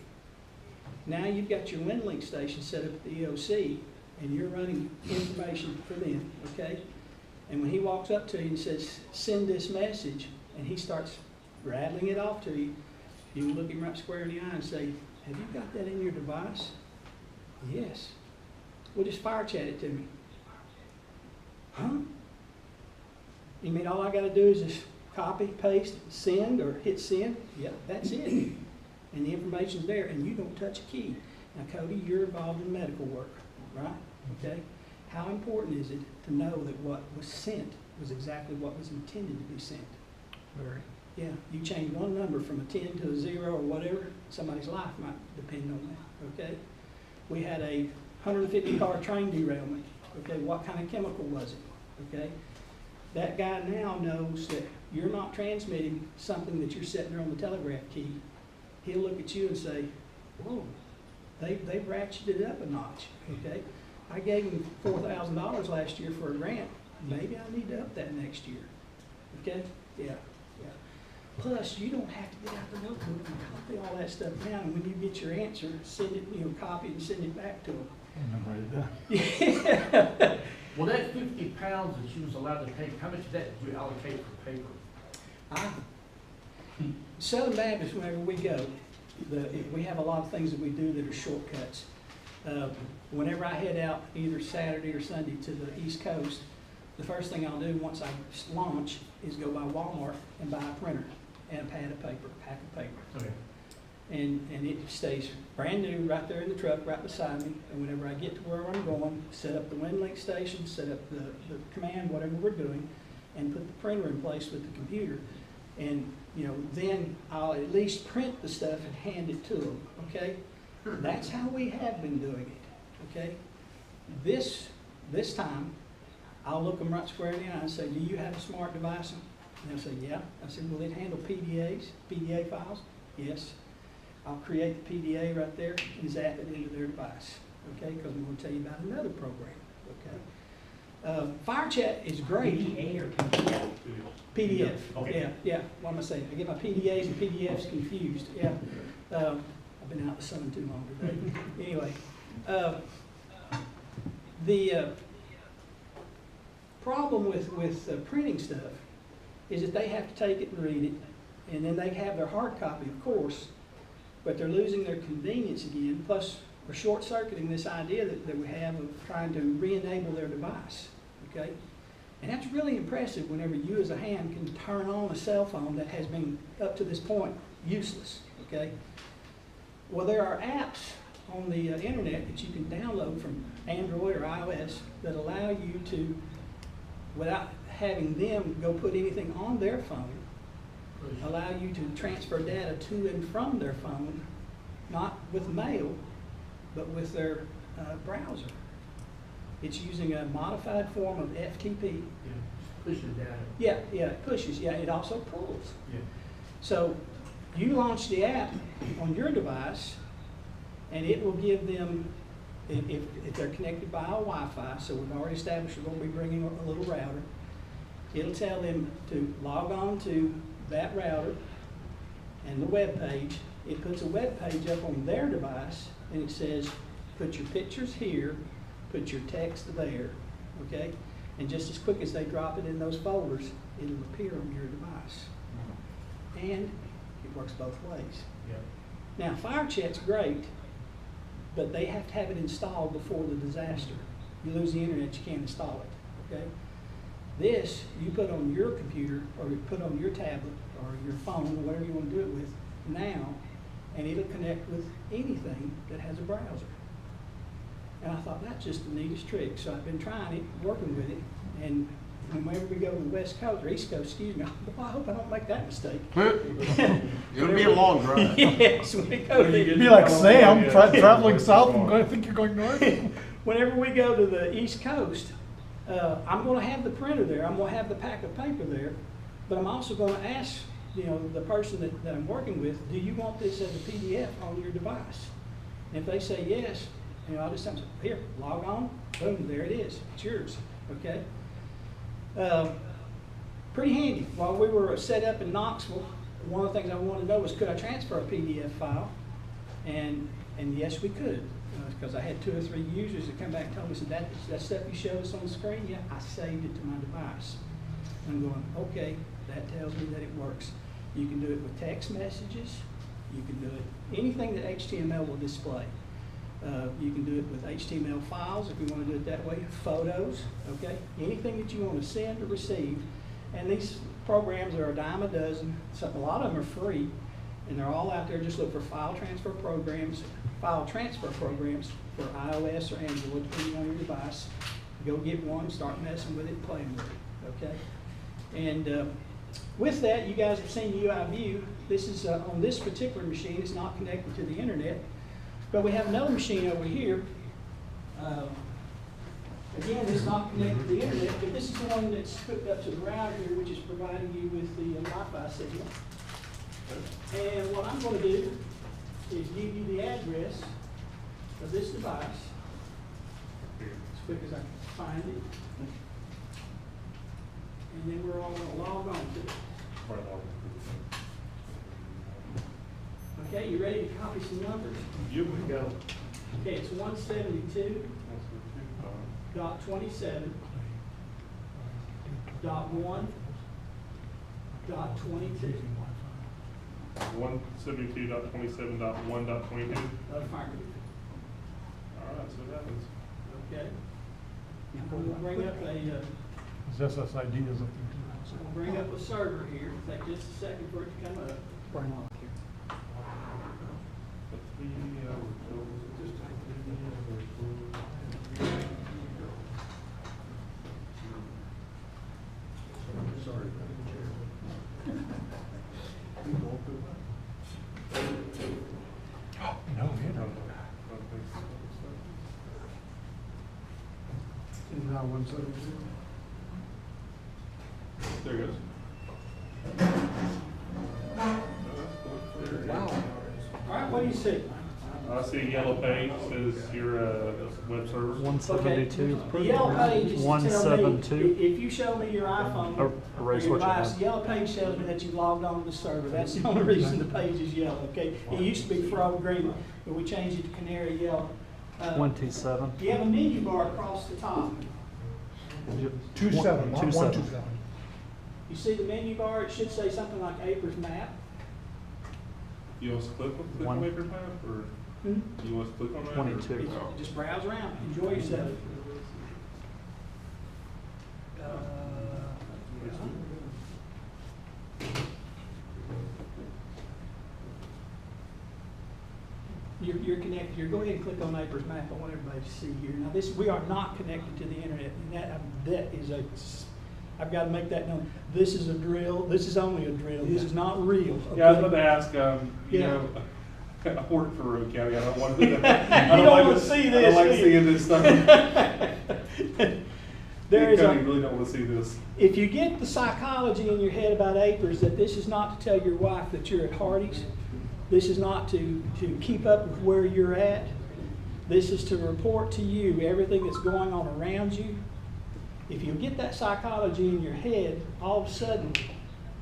Now you've got your WinLink station set up at the EOC, and you're running information for them, okay? And when he walks up to you and says, send this message, and he starts rattling it off to you, you can look him right square in the eye and say, have you got that in your device? Yes. Well, just fire chat it to me. Huh? You mean all I got to do is just copy, paste, send, or hit send? Yep, that's it. And the information's there, and you don't touch a key. Now, Cody, you're involved in medical work, right? Okay? How important is it to know that what was sent was exactly what was intended to be sent? Very. Yeah, you change one number from a 10 to a 0 or whatever, somebody's life might depend on that, okay? We had a 150-car train derailment, okay? What kind of chemical was it, okay? That guy now knows that you're not transmitting something that you're sitting there on the telegraph key. He'll look at you and say, whoa, they've ratcheted it up a notch, okay? I gave him $4,000 last year for a grant. Maybe I need to up that next year, okay? Yeah. Plus, you don't have to get out the notebook and copy all that stuff down. And when you get your answer, send it, copy it and send it back to them. I'm ready to. Yeah. Well, that 50 pounds that you was allowed to take, how much of that did you allocate for paper? Southern Baptist, whenever we go, we have a lot of things that we do that are shortcuts. Whenever I head out either Saturday or Sunday to the East Coast, the first thing I'll do once I launch is go by Walmart and buy a printer and a pad of paper, a pack of paper. Okay. And it stays brand new right there in the truck right beside me. And whenever I get to where I'm going, set up the WinLink station, set up the command, whatever we're doing, and put the printer in place with the computer. And then I'll at least print the stuff and hand it to them, okay? That's how we have been doing it, okay? This time, I'll look them right square in the eye and say, do you have a smart device? And they'll say, yeah. I said, will it handle PDA files? Yes. I'll create the PDA right there and zap it into their device, okay? Because I'm going to tell you about another program, okay? Fire chat is great. PDA or PDF? PDF, Okay. yeah. What am I saying? I get my PDAs and PDFs confused, yeah. I've been out in the sun too long today. Anyway, the problem with printing stuff is that they have to take it and read it, and then they have their hard copy, of course, but they're losing their convenience again, plus we're short-circuiting this idea that we have of trying to re-enable their device, okay? And that's really impressive whenever you as a ham can turn on a cell phone that has been, up to this point, useless, okay? Well, there are apps on the internet that you can download from Android or iOS that allow you to, without having them go put anything on their phone, allow you to transfer data to and from their phone, not with mail, but with their browser. It's using a modified form of FTP. Yeah, push the data. Yeah, it pushes. Yeah, it also pulls. Yeah. So you launch the app on your device, and it will give them, if they're connected by a Wi-Fi, so we've already established we're going to be bringing a little router, it'll tell them to log on to that router and the web page. It puts a web page up on their device, and it says, put your pictures here, put your text there, okay? And just as quick as they drop it in those folders, it'll appear on your device. And it works both ways. Yeah. Now, fire chat's great, but they have to have it installed before the disaster. You lose the internet, you can't install it, okay? This, you put on your computer, or you put on your tablet, or your phone, or whatever you want to do it with now, and it'll connect with anything that has a browser. And I thought, that's just the neatest trick. So I've been trying it, working with it, and whenever we go to the West Coast, or East Coast, excuse me, I hope I don't make that mistake. It'll be a long drive. Yes, when we go to It'd be like Sam traveling south and I think you're going north. whenever we go to the East Coast, I'm going to have the printer there. I'm going to have the pack of paper there, but I'm also going to ask, the person that I'm working with, do you want this as a PDF on your device? And if they say yes, I'll just say, here, log on, boom, there it is. It's yours. Okay. Pretty handy. While we were set up in Knoxville, one of the things I wanted to know was, could I transfer a PDF file? And yes, we could, because I had 2 or 3 users that come back and told me, that stuff you showed us on the screen, yeah, I saved it to my device. And I'm going, okay, that tells me that it works. You can do it with text messages. You can do it, anything that HTML will display. You can do it with HTML files if you want to do it that way, photos, okay? Anything that you want to send or receive. And these programs are a dime a dozen. So a lot of them are free, and they're all out there. Just look for file transfer programs for iOS or Android, depending on your device. Go get one, start messing with it, playing with it, okay? And with that, you guys have seen UI view. This is on this particular machine. It's not connected to the internet. But we have another machine over here. Again, it's not connected to the internet, but this is the one that's hooked up to the router here, which is providing you with the Wi-Fi signal. And what I'm going to do is give you the address of this device, as quick as I can find it. And then we're all going to log on to it. Okay, you ready to copy some numbers? You would go. Okay, it's 172.27.1.22. 172.27.1.22. Fire group. All right, so that was. Okay. I'm going to bring up His SSID is up there too. we'll bring up a server here. Take just a second for it to come up. Bring on here. No, you don't. Now 172. There it goes. Wow. All right, what do you see? I see a yellow page, says your web server. 172. The yellow page is to tell me, 172. if you show me your iPhone or Erase your what you device, have. the yellow page tells me that you logged on to the server. That's the only reason the page is yellow, okay? It used to be frog green, but we changed it to canary yellow. 127. You have a menu bar across the top. 27, not 27. 127. You see the menu bar? It should say something like APRS map. You want us to click on One. Maker Map, or Hmm? you want us to click on that? 22. Just browse around, enjoy yourself. You're connected here. Go ahead and click on APRS map. I want everybody to see here. Now we are not connected to the internet. And that is I've got to make that known. This is a drill. This is only a drill. This is not real. Okay? Yeah, I was about to ask, you Yeah. know, I work for Road County, I don't want to, You don't want to see I this, don't like do you? seeing this stuff. There is County really don't want to see this. If you get the psychology in your head about APRS, that this is not to tell your wife that you're at Hardee's, this is not to keep up with where you're at, this is to report to you everything that's going on around you. If you get that psychology in your head, all of a sudden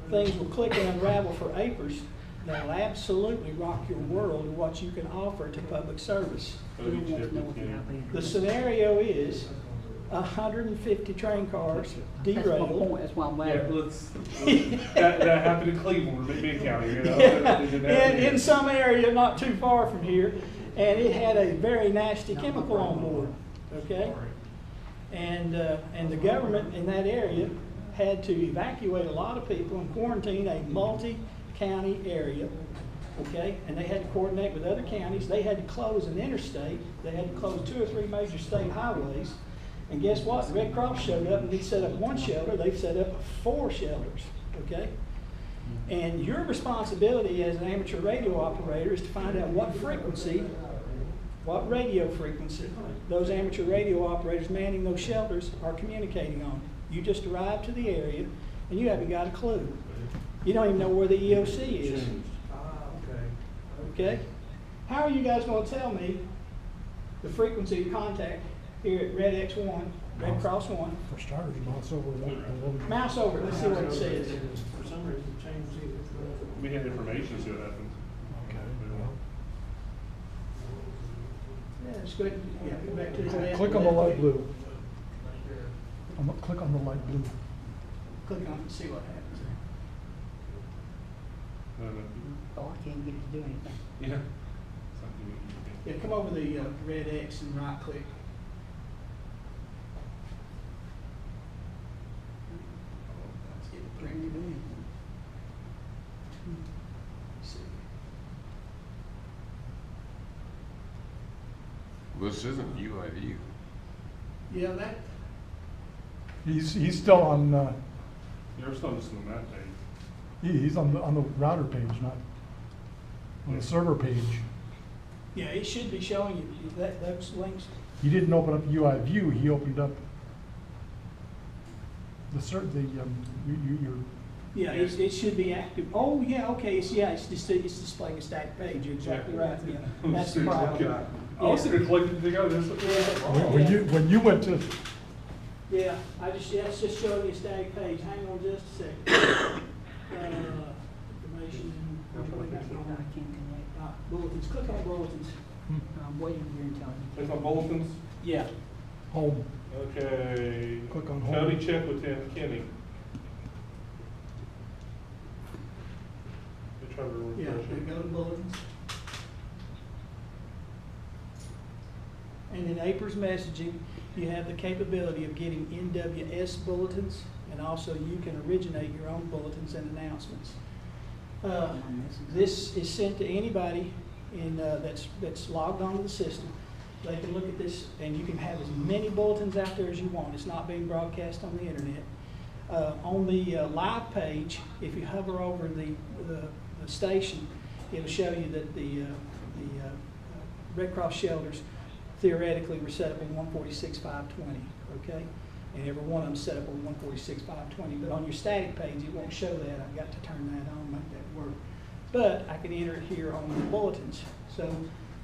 things will click and unravel for APRS that'll absolutely rock your world and what you can offer to public service. The scenario is 150 train cars That's my derailed. point, that's why I'm Yeah, mad. that happened in Cleveland, or big county, you know? Yeah, It didn't happen here. in some area not too far from here, and it had a very nasty chemical on board, okay? And the government in that area had to evacuate a lot of people and quarantine a multi-county area okay? And they had to coordinate with other counties. They had to close an interstate. They had to close 2 or 3 major state highways. And guess what? The Red Cross showed up and they set up 1 shelter. They've set up 4 shelters, okay? And your responsibility as an amateur radio operator is to find out what frequency, what radio frequency those amateur radio operators manning those shelters are communicating on. You just arrived to the area and you haven't got a clue. You don't even know where the EOC is. Okay? How are you guys going to tell me the frequency of contact here at Red X1, Red Cross 1? For starters, mouse over one. Mouse over it, let's see what it says. For some reason, it changed it. We had information, see what happens. Okay, well, Yeah, it's good. Yeah, go back to the red. click on the light blue. Click on the light blue. Click on it and see what happens. Oh, I can't get it to do anything. Yeah. Yeah, come over the red X and right click. Let's get it printed in. See. This isn't UIV. Yeah, that, He's still on, You're still just on that page. he's on the router page, not on the server page. yeah, it should be showing you those links. He didn't open up UI view, he opened up your, Yeah, it should be active. Oh, yeah, okay, it's displaying a static page. You're exactly right. Yeah, that's the problem. I was gonna click it together. when you went to, Yeah, it's just showing you a static page. Hang on just a second. Information. I can't connect. Bulletins. Click on bulletins. I'm waiting here until I Click on bulletins. Yeah. home, Okay. Click on home. Cody check with Kenny. Try to Yeah, refresh then it. go to bulletins. And in APRS messaging, you have the capability of getting NWS bulletins, and also you can originate your own bulletins and announcements. This is sent to anybody that's logged onto the system. They can look at this, and you can have as many bulletins out there as you want. It's not being broadcast on the internet. On the live page, if you hover over the station, it'll show you that the Red Cross shelters theoretically were set up on 146.520, okay? And every one of them set up on 146.520, but on your static page, it won't show that. I've got to turn that on, make that work. But I can enter it here on the bulletins. So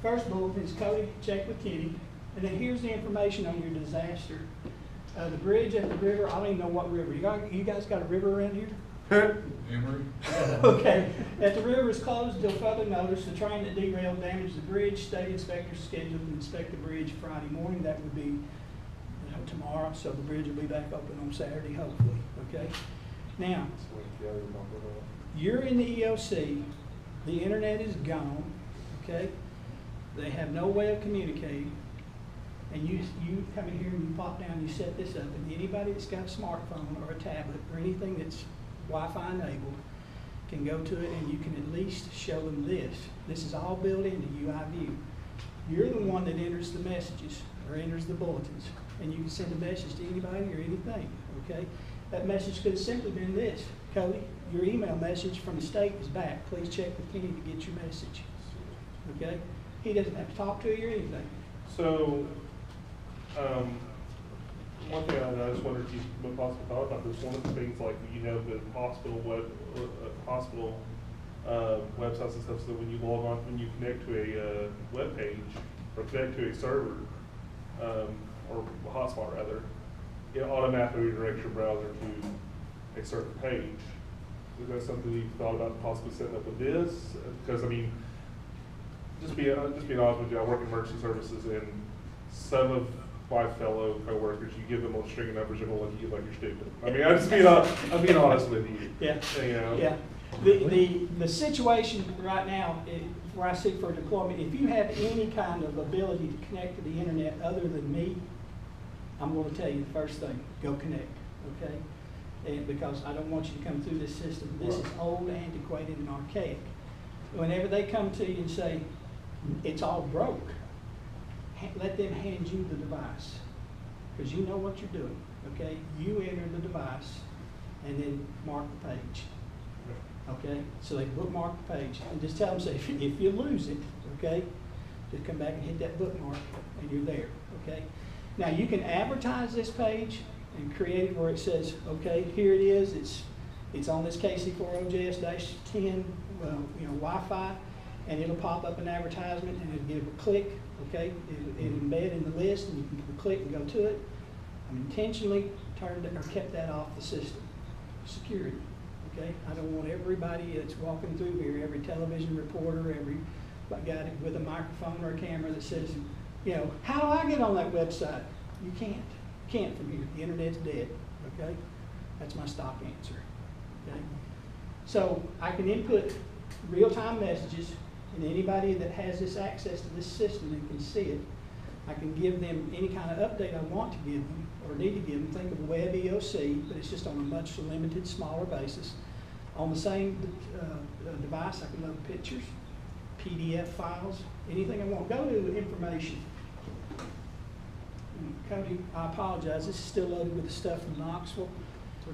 first bulletin is Cody, check with Kenny, and then here's the information on your disaster. The bridge at the river, I don't even know what river. You guys got a river around here? Emory? Okay, at the river is closed until further notice. The train that derailed damaged the bridge. State inspectors scheduled to inspect the bridge Friday morning. That would be tomorrow, so the bridge will be back open on Saturday, hopefully, okay? Now, you're in the EOC. The internet is gone, okay? They have no way of communicating. And you come in here and you pop down, you set this up, and anybody that's got a smartphone or a tablet or anything that's Wi-Fi enabled can go to it, and you can at least show them this. This is all built into UIView. You're the one that enters the messages or enters the bulletins, and you can send a message to anybody or anything, okay? That message could have simply been this: Cody, your email message from the state is back. Please check with Kenny to get your message, okay? He doesn't have to talk to you or anything. So, one thing I just wondered if you would possibly thought about this. One of the things, like, you have the hospital websites and stuff, so that when you log on, when you connect to a web page or connect to a server, or a hotspot rather, it automatically redirects your browser to a certain page. Is that something you've thought about possibly setting up with this? Because I mean, just being honest with you, I work in emergency services, and some of my fellow coworkers, you give them a string of numbers, they're gonna look at you like you're stupid. I mean, I'm being honest with you. Yeah. You know? Yeah. The situation right now, where I seek for deployment, if you have any kind of ability to connect to the internet other than me, I'm going to tell you the first thing: go connect, okay? And because I don't want you to come through this system. This is old, antiquated, and archaic. whenever they come to you and say, it's all broke, let them hand you the device, because you know what you're doing, okay? You enter the device and then mark the page, okay? So they bookmark the page, and just tell them, say, if you lose it, okay, just come back and hit that bookmark, and you're there, okay? Now, you can advertise this page and create it where it says, okay, here it is, it's on this KC4OJS-10, Wi-Fi, and it'll pop up an advertisement, and it'll give a click, okay? It'll embed in the list, and you can click and go to it. I intentionally kept that off the system. Security, okay? I don't want everybody that's walking through here, every television reporter, every guy with a microphone or a camera that says, how do I get on that website? You can't. You can't from here. The internet's dead, okay? That's my stock answer, okay? So I can input real-time messages, and anybody that has this access to this system and can see it, I can give them any kind of update I want to give them or need to give them. Think of web EOC, but it's just on a much limited, smaller basis. On the same device, I can load pictures, PDF files, anything I want. Go to information. Cody, I apologize. This is still loaded with the stuff from Knoxville. It's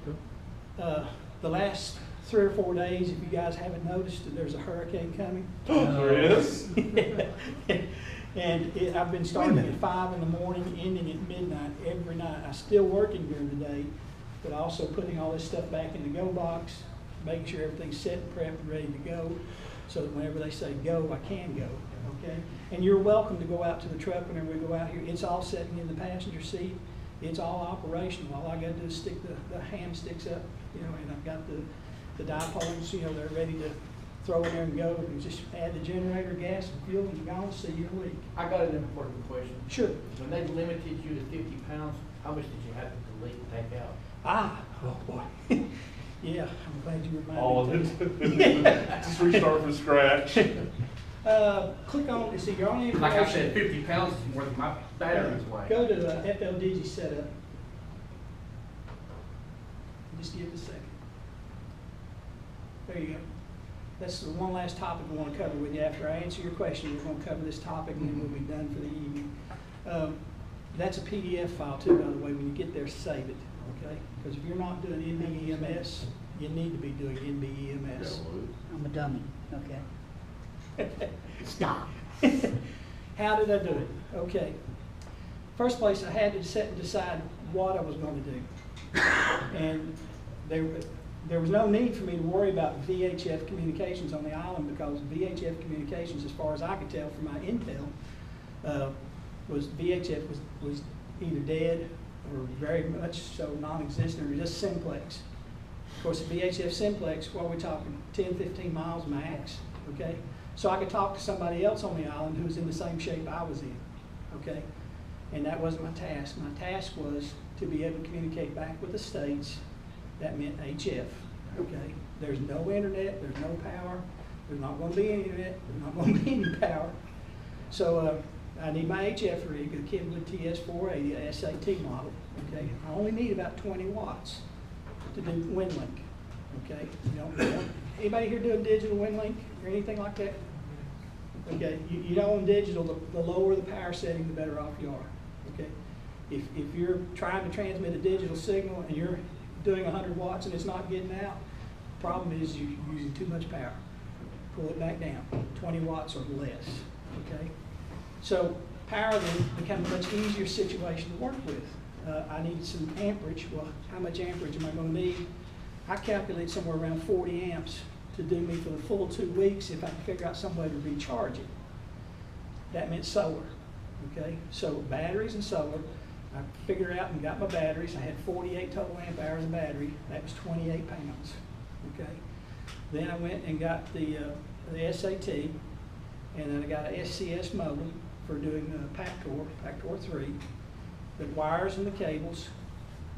okay. The last 3 or 4 days, if you guys haven't noticed, that there's a hurricane coming. There is? And I've been starting at 5 in the morning, ending at midnight every night. I'm still working during the day, but also putting all this stuff back in the go box, making sure everything's set and prepped and ready to go, so that whenever they say go, I can go, okay? And you're welcome to go out to the truck whenever we go out here. It's all sitting in the passenger seat. It's all operational. All I got to do is stick the ham sticks up, and I've got the dipoles, they're ready to throw in there and go, and just add the generator, gas, and fuel, and gone. See you in a week. I got an important question. Sure. When they limited you to 50 pounds, how much did you have to delete and take out? Oh boy. Yeah, I'm glad you reminded me. All of it. Just restart from scratch. Click on, see, you're on information. Like I said, 50 pounds is more than my batteries weigh. Go to FL Digi Setup. Just give it a second. There you go. That's the one last topic I want to cover with you. After I answer your question, we're going to cover this topic, and then we'll be done for the evening. That's a PDF file too, by the way. When you get there, save it, okay? Because if you're not doing NBEMS, you need to be doing NBEMS. I'm a dummy, okay? Stop. How did I do it? Okay. First place, I had to sit and decide what I was going to do. And there was no need for me to worry about VHF communications on the island, because VHF communications, as far as I could tell from my intel, VHF was either dead or very much so non-existent, or just simplex. Of course, the VHF simplex, what are we talking, 10, 15 miles max, okay? So I could talk to somebody else on the island who was in the same shape I was in, okay? And that wasn't my task. My task was to be able to communicate back with the States. That meant HF, okay? There's no internet, there's no power, there's not going to be any internet, there's not going to be any power. So I need my HF rig, a Kenwood TS480, a SAT model, okay? I only need about 20 watts to do WinLink, okay? Anybody here doing digital WinLink or anything like that? Okay, you know, on digital, the lower the power setting, the better off you are, okay? If you're trying to transmit a digital signal and you're doing 100 watts and it's not getting out, the problem is you're using too much power. Pull it back down, 20 watts or less, okay? So power then becomes a much easier situation to work with. I need some amperage. Well, how much amperage am I going to need? I calculate somewhere around 40 amps to do me for the full 2 weeks if I can figure out some way to recharge it. That meant solar, okay? So batteries and solar, I figured out and got my batteries. I had 48 total amp hours of battery. That was 28 pounds, okay? Then I went and got the SAT, and then I got a SCS modem for doing PACTOR 3, the wires and the cables,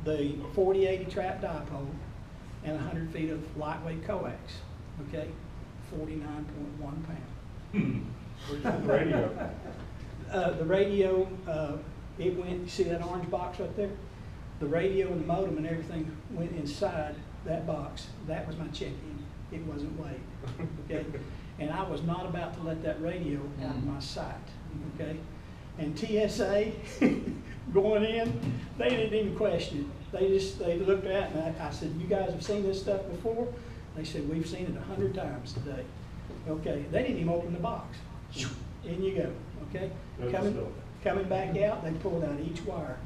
the 4080 trap dipole, and 100 feet of lightweight coax, okay? 49.1 pounds. Where's the radio? The radio, it went, you see that orange box right there? The radio and the modem and everything went inside that box. That was my check-in. It wasn't weighed, okay? and I was not about to let that radio out of my sight, okay? And TSA going in, they didn't even question it. They looked at it, and I said, you guys have seen this stuff before? They said, we've seen it 100 times today. Okay, they didn't even open the box. In you go, okay? Coming back out, they pulled out each wire.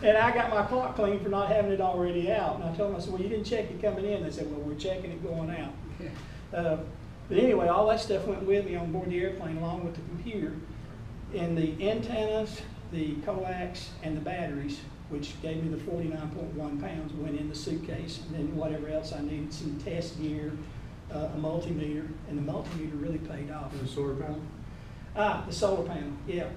And I got my clock clean for not having it already out. And I told them, I said, well, you didn't check it coming in. They said, well, we're checking it going out. But anyway, all that stuff went with me on board the airplane along with the computer. And the antennas, the coax, and the batteries, which gave me the 49.1 pounds, went in the suitcase, and then whatever else I needed, some test gear, a multimeter, and the multimeter really paid off. And the solar panel? The solar panel, yeah.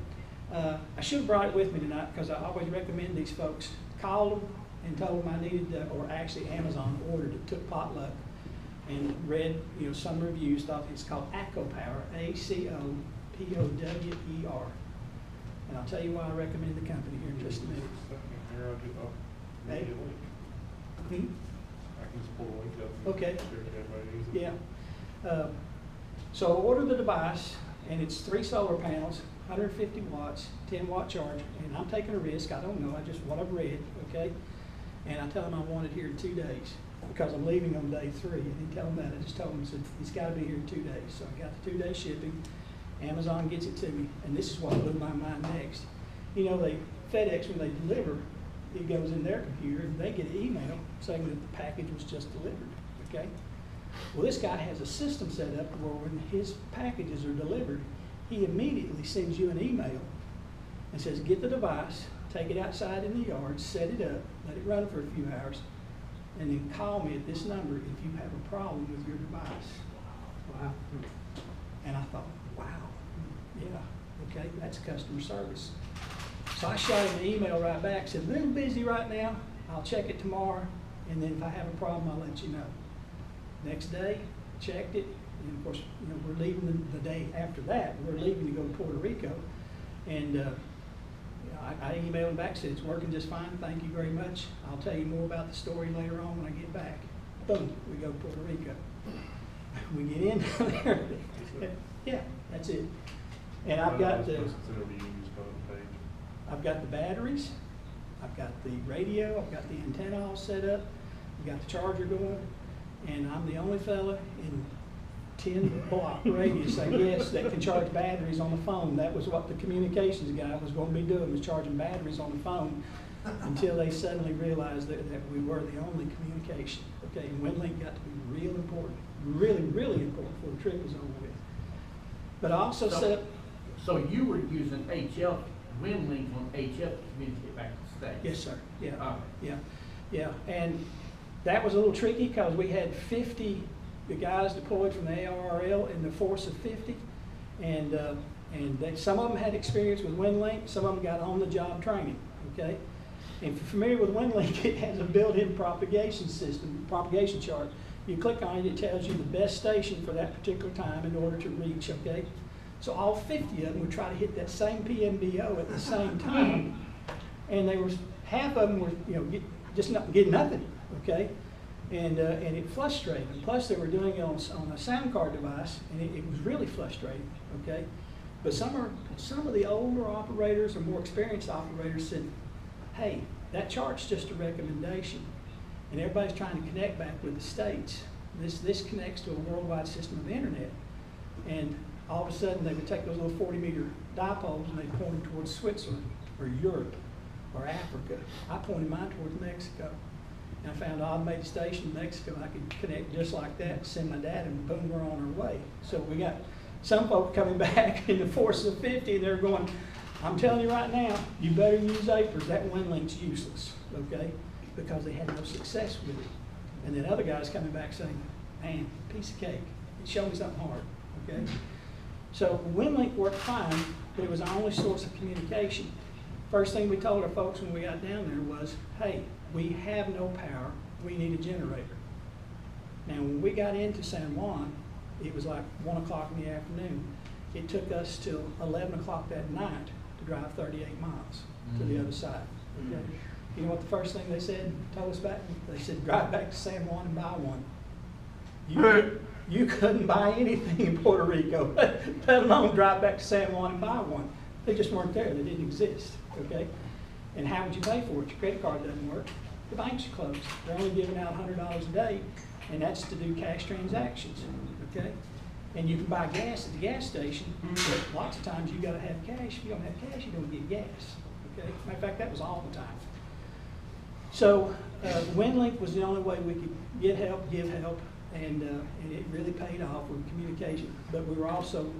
I should have brought it with me tonight because I always recommend these folks. Called them and told them I needed, or actually Amazon ordered it, took potluck, and read some reviews, thought it's called ACOPower, ACOPOWER. And I'll tell you why I recommend the company here in just a minute. Hey? I can just pull the link up. Okay. Share it to everybody easy. Yeah. So I ordered the device, and it's 3 solar panels, 150 watts, 10-watt charger, and I'm taking a risk. I don't know. I just what I've read, okay? And I tell them I want it here in 2 days because I'm leaving on day 3. I didn't tell them that. I just told them, I said, it's got to be here in 2 days. So I got the 2-day shipping. Amazon gets it to me, and this is what blew my mind next. They FedEx, when they deliver, it goes in their computer, and they get an email saying that the package was just delivered, okay? Well, this guy has a system set up where when his packages are delivered, he immediately sends you an email and says, get the device, take it outside in the yard, set it up, let it run for a few hours, and then call me at this number if you have a problem with your device. Wow. And I thought, wow, yeah, okay, that's customer service. So I shot him an email right back, said, a little busy right now, I'll check it tomorrow, and then if I have a problem, I'll let you know. Next day, checked it, and of course, we're leaving the day after that, we're leaving to go to Puerto Rico, and I emailed him back, said, it's working just fine, thank you very much. I'll tell you more about the story later on when I get back. Boom, we go to Puerto Rico. We get in there, yeah, that's it. And I've got the batteries, I've got the radio, I've got the antenna all set up, I've got the charger going, and I'm the only fella in 10-block radius, I guess, that can charge batteries on the phone. That was what the communications guy was going to be doing, was charging batteries on the phone until they suddenly realized that we were the only communication. Okay, and WinLink got to be real important, really, really important before the trip was over with. But I also set up. So you were using HF, WinLink on HF to communicate back to the States? Yes, sir. Yeah. All right. Yeah. And that was a little tricky because we had 50 the guys deployed from the ARRL in the force of 50, and some of them had experience with WinLink, some of them got on-the-job training. Okay, and if you're familiar with WinLink, it has a built-in propagation system, propagation chart. You click on it, it tells you the best station for that particular time in order to reach. Okay, so all 50 of them would try to hit that same PMBO at the same time, and half of them were just not getting nothing. Okay. And it frustrated them. Plus, they were doing it on a sound card device, and it was really frustrating. Okay, but some of the older operators or more experienced operators said, "Hey, that chart's just a recommendation," and everybody's trying to connect back with the states. This connects to a worldwide system of internet, and all of a sudden they would take those little 40-meter dipoles and they point them towards Switzerland or Europe or Africa. I pointed mine towards Mexico. And I found an automated station in Mexico. I could connect just like that, send my data, and boom, we're on our way. So we got some folks coming back in the force of 50, and they're going, I'm telling you right now, you better use APRS. That WinLink's useless, okay? Because they had no success with it. And then other guys coming back saying, man, piece of cake. Show me something hard, okay? So WinLink worked fine, but it was our only source of communication. First thing we told our folks when we got down there was, hey, we have no power, we need a generator. Now when we got into San Juan, it was like 1 o'clock in the afternoon. It took us till 11 o'clock that night to drive 38 miles to the other side. Okay? You know what the first thing they said, told us back? They said, drive back to San Juan and buy one. You couldn't buy anything in Puerto Rico, let alone drive back to San Juan and buy one. They just weren't there, they didn't exist, okay? And how would you pay for it? Your credit card doesn't work. The banks are closed. They're only giving out $100 a day, and that's to do cash transactions, okay? And you can buy gas at the gas station, but lots of times you gotta have cash. If you don't have cash, you don't get gas, okay? Matter of fact, that was all the time. So, WinLink was the only way we could get help, give help, and it really paid off with communication. But we were also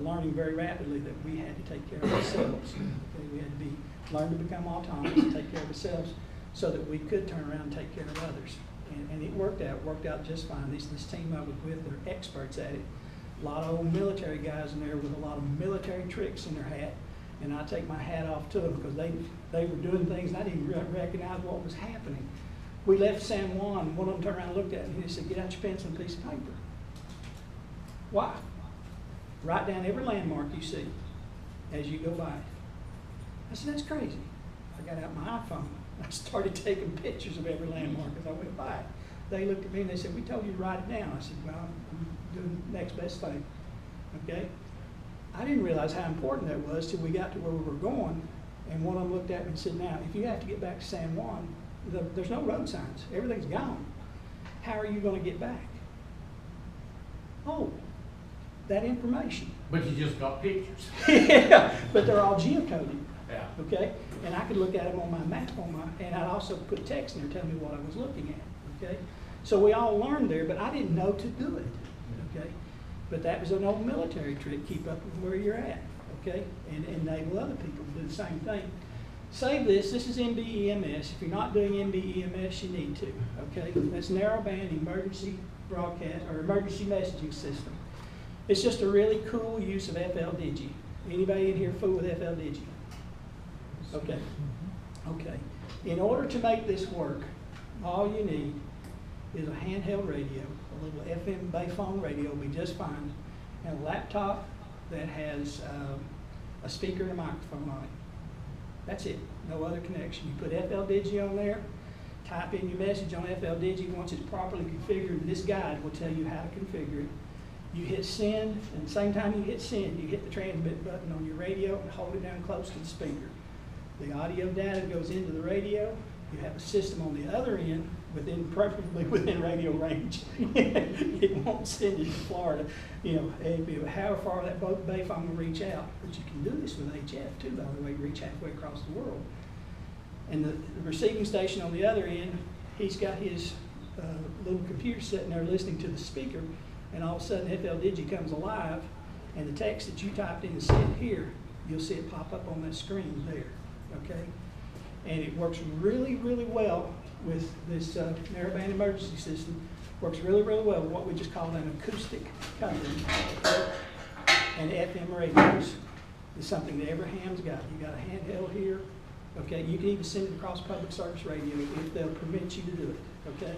learning very rapidly that we had to take care of ourselves. Okay? We had to learn to become autonomous and take care of ourselves so that we could turn around and take care of others. And it worked out just fine. This team I was with, they're experts at it. A lot of old military guys in there with a lot of military tricks in their hat. And I take my hat off to them because they were doing things and I didn't recognize what was happening. We left San Juan, and one of them turned around and looked at me and he said, get out your pencil and a piece of paper. Why? Write down every landmark you see as you go by. I said, that's crazy. I got out my iPhone. I started taking pictures of every landmark as I went by. They looked at me and they said, we told you to write it down. I said, well, I'm doing the next best thing, okay? I didn't realize how important that was till we got to where we were going, and one of them looked at me and said, now, if you have to get back to San Juan, there's no road signs. Everything's gone. How are you going to get back? Oh, that information. But you just got pictures. Yeah, but they're all geocoded. Yeah. Okay? And I could look at them on my map, and I'd also put text in there telling me what I was looking at. Okay? So we all learned there, but I didn't know to do it. Okay? But that was an old military trick, keep up with where you're at. Okay? And enable other people to do the same thing. Save this. This is MBEMS. If you're not doing MBEMS, you need to. Okay? That's narrowband emergency broadcast or emergency messaging system. It's just a really cool use of FLDigi. Anybody in here fool with FLDigi? Okay. Okay. In order to make this work, all you need is a handheld radio, a little FM Bayphone radio will be just fine, and a laptop that has a speaker and a microphone on it. That's it. No other connection. You put FLDigi on there, type in your message on FLDigi. Once it's properly configured, this guide will tell you how to configure it. You hit send, and the same time you hit send, you hit the transmit button on your radio and hold it down close to the speaker. The audio data goes into the radio. You have a system on the other end, preferably within radio range. It won't send you to Florida, however far that Bayphone will reach out. But you can do this with HF too, by the way, reach halfway across the world. And the receiving station on the other end, he's got his little computer sitting there listening to the speaker, and all of a sudden FLDigi comes alive, and the text that you typed in and sent here, you'll see it pop up on that screen there. Okay, and it works really, really well with this narrowband emergency system. Works really, really well with what we just call an acoustic covering. And FM radios is something that every ham's got. You got a handheld here. Okay, you can even send it across public service radio if they'll permit you to do it. Okay,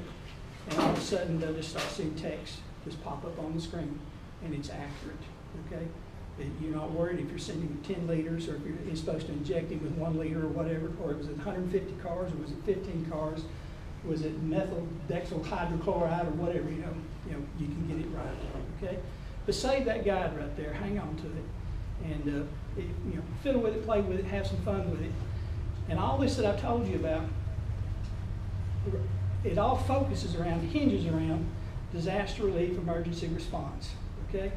and all of a sudden they'll just start seeing text just pop up on the screen, and it's accurate. Okay. You're not worried if you're sending 10 liters or if you're supposed to inject it with 1 liter or whatever, or was it 150 cars or was it 15 cars? Was it methyl dexyl hydrochloride or whatever, you can get it right, okay? But save that guide right there, hang on to it, and fiddle with it, play with it, have some fun with it. And all this that I've told you about, it all hinges around disaster relief, emergency response, okay?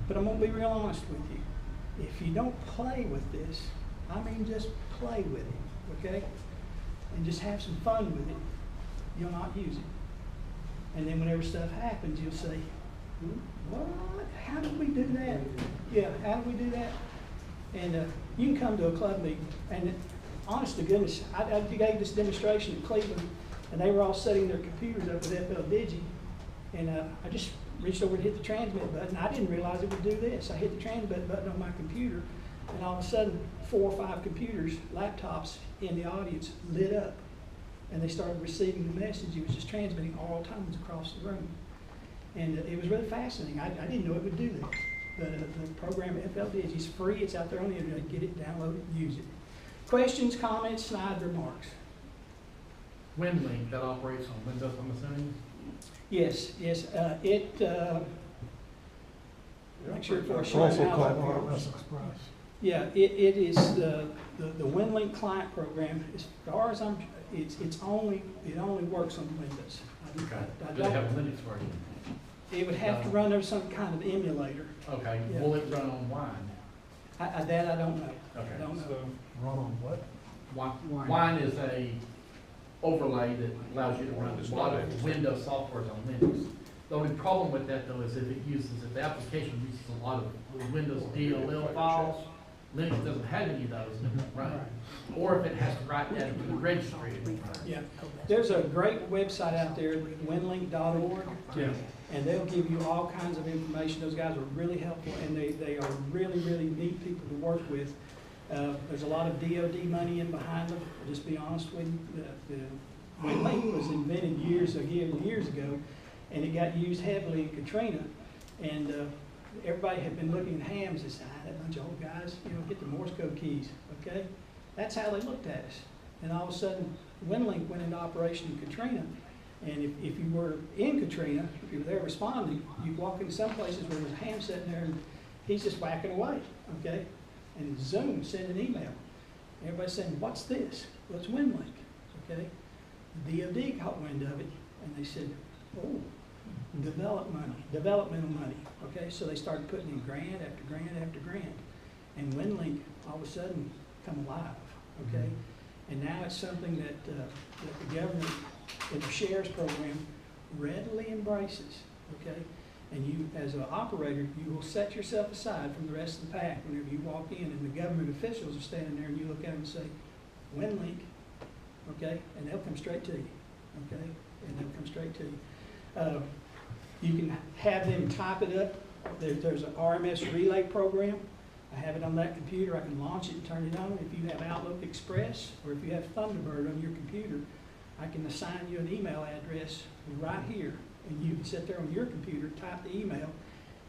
But I'm going to be real honest with you. If you don't play with this, I mean just play with it, okay? And just have some fun with it, you'll not use it. And then whenever stuff happens, you'll say, what? How did we do that? Yeah, how did we do that? And you can come to a club meeting, and honest to goodness, I gave this demonstration in Cleveland, and they were all setting their computers up with FLDigi, and I just reached over and hit the transmit button. I didn't realize it would do this. I hit the transmit button on my computer, and all of a sudden, 4 or 5 computers, laptops in the audience lit up, and they started receiving the message. It was just transmitting all times across the room. And it was really fascinating. I didn't know it would do that. The program FLDigi is free. It's out there on the internet. Get it, download it, use it. Questions, comments, snide remarks? WinLink, that operates on Windows, I'm assuming? Yes, make sure before I It's show also you how called that works. RMS Express. Yeah, it is the WinLink client program. As far as it only works on Windows. I Do they have don't, a Linux version? it would have to run over some kind of emulator. Okay, Yeah. will it run on Wine? That I don't know. Okay. I don't know. So, Run on what? Wine is a overlay that allows you to run a lot of Windows software on Linux. The only problem with that though is if the application uses a lot of Windows DLL files, Linux doesn't have any of those and it won't run. Or if it has to write that into the registry, it won't run. Yeah, there's a great website out there, winlink.org. Yeah. And they'll give you all kinds of information. Those guys are really helpful, and they are really, really neat people to work with. There's a lot of DoD money in behind them. I'll just be honest with you. WinLink was invented years ago, and it got used heavily in Katrina. And everybody had been looking at hams and said, that bunch of old guys, get the Morse code keys, okay? That's how they looked at us. And all of a sudden, WinLink went into operation in Katrina. And if you were in Katrina, if you were there responding, you'd walk into some places where there's a ham sitting there and he's just whacking away, okay? And Zoom sent an email. Everybody's saying, what's this? Well, it's WinLink, okay? The DoD caught wind of it and they said, oh, developmental money, okay? So they started putting in grant after grant after grant. And WinLink all of a sudden come alive, okay? And now it's something that the government, in the shares program, readily embraces, okay? And you, as an operator, you will set yourself aside from the rest of the pack whenever you walk in and the government officials are standing there and you look at them and say, WinLink, okay? And they'll come straight to you, okay? And they'll come straight to you. You can have them type it up. There's an RMS relay program. I have it on that computer. I can launch it and turn it on. If you have Outlook Express or if you have Thunderbird on your computer, I can assign you an email address right here. And you can sit there on your computer, type the email.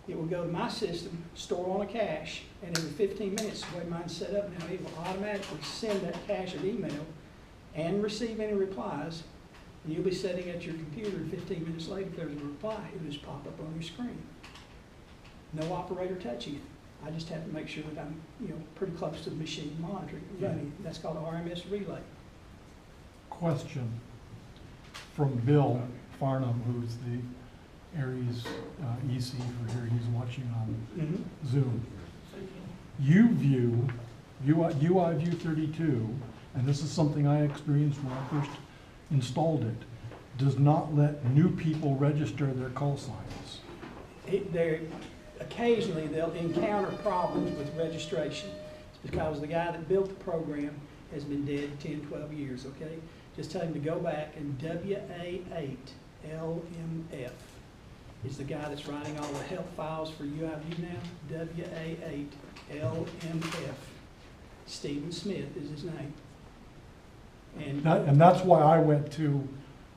It will go to my system, store on a cache, and every 15 minutes, the way mine's set up now, it will automatically send that cache of email and receive any replies. And you'll be sitting at your computer, and 15 minutes later, if there's a reply, it'll just pop up on your screen. No operator touching it. I just have to make sure that I'm, pretty close to the machine monitoring, running. That's called RMS relay. Question from Bill Farnham, who's the Aries EC for here. He's watching on Zoom. UI View 32, and this is something I experienced when I first installed it, does not let new people register their call signs. Occasionally they'll encounter problems with registration. It's because the guy that built the program has been dead 10, 12 years, okay? Just tell him to go back and WA8 LMF is the guy that's writing all the help files for UIView now. WA8 LMF. Stephen Smith is his name. And that's why I went to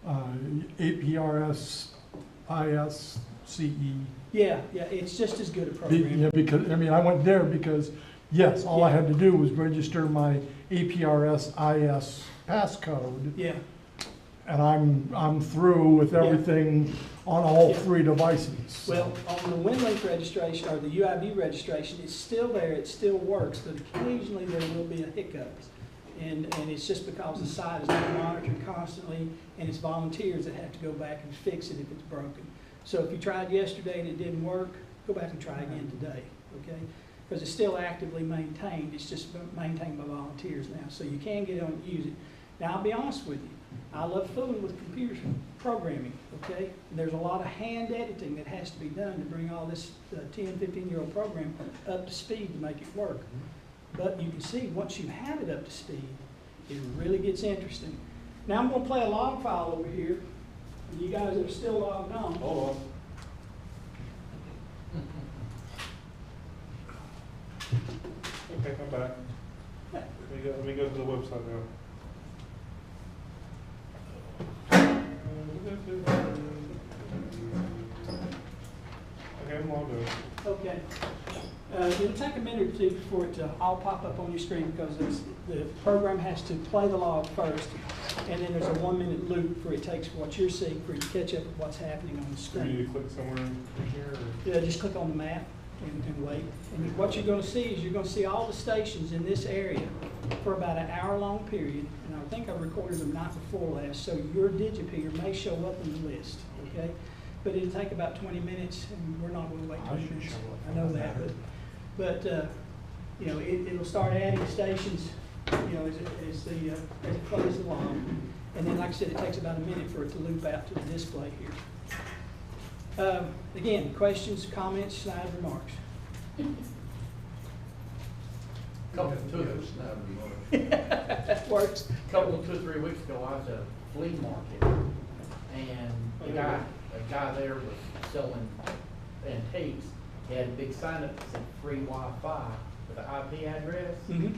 APRS ISCE. Yeah, it's just as good a program. Yeah, because, I went there because, yes, all I had to do was register my APRS IS passcode. Yeah. And I'm through with everything on all three devices. Well, on the WinLink registration, or the UIV registration, it's still there, it still works, but occasionally there will be a hiccup. And it's just because the site is not monitored constantly, and it's volunteers that have to go back and fix it if it's broken. So if you tried yesterday and it didn't work, go back and try again today, okay? Because it's still actively maintained, it's just maintained by volunteers now, so you can get on and use it. Now, I'll be honest with you, I love fooling with computer programming, okay? There's a lot of hand editing that has to be done to bring all this 10, 15-year-old program up to speed to make it work. But you can see, once you have it up to speed, it really gets interesting. Now I'm going to play a log file over here. You guys are still logged on. Hold on. Okay, I'm back. Let me go to the website now. Okay, I'm logged in. Okay. It'll take a minute or two for it to all pop up on your screen because the program has to play the log first, and then there's a 1 minute loop for it takes what you're seeing for it to catch up with what's happening on the Do you need screen. to click somewhere in here, or? Yeah, just click on the map and wait. And what you're going to see is you're going to see all the stations in this area for about an hour-long period. And I think I recorded them night before last, so your digipeater may show up in the list, okay? But it'll take about 20 minutes, and we're not going to wait 20 minutes. I know that, but you know, it'll start adding stations, you know, as it plays along. And then, like I said, it takes about a minute for it to loop out to the display here. Again, questions, comments, snide remarks? Couple, That works. couple, 2 or 3 weeks ago, I was at a flea market, and the guy there was selling antiques. He had a big sign up that said free Wi-Fi with an IP address, Mhm.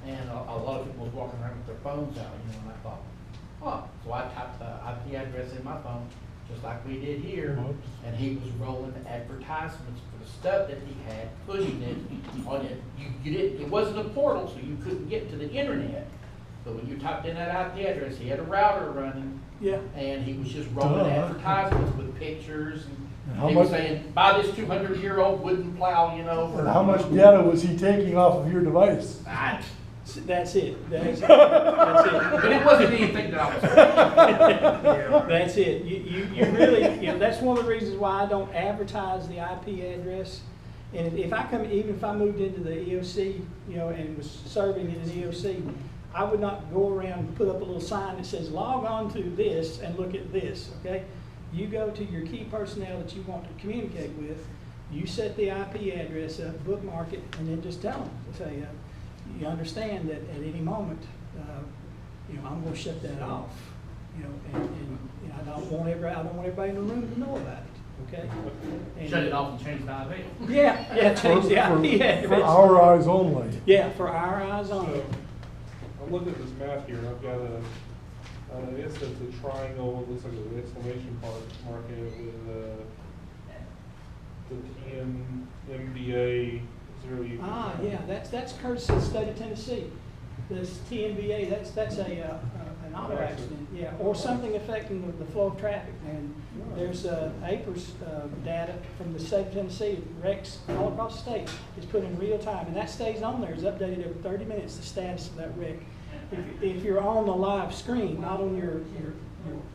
and a lot of people was walking around with their phones out, you know, and I thought, huh. So I typed the IP address in my phone, just like we did here, and he was rolling advertisements for the stuff that he had, pushing it on it. You didn't, it wasn't a portal, so you couldn't get to the internet. But when you typed in that IP address, he had a router running, Yeah. and he was just rolling advertisements with pictures, And and how he was much- saying, buy this 200-year-old wooden plow, you know. And how much data was he taking off of your device? That's it. That's it. That's it. But it wasn't anything that I was. That's it. You really, you know, that's one of the reasons why I don't advertise the IP address. And if I come, even if I moved into the EOC, you know, and was serving in an EOC, I would not go around and put up a little sign that says, log on to this and look at this, okay? You go to your key personnel that you want to communicate with, you set the IP address up, bookmark it, and then just tell them, say, you understand that at any moment, you know, I'm going to shut that off, you know, and you know, I don't want everybody in the room to know about it, okay? And, Shut it off and change the IP. Yeah, change the IP address. For our eyes only. Yeah, for our eyes only. So, I'm looking at this map here, and I've got it says a triangle, looks like an exclamation mark in it with, the TN, MBA, 0U. Ah, yeah, that's courtesy of the state of Tennessee. This TNBA, that's an auto accident, yeah, or something affecting the flow of traffic. And there's APRS data from the state of Tennessee, wrecks all across the state is put in real time, and that stays on there, is updated every 30 minutes, the status of that wreck. If you're on the live screen, not on your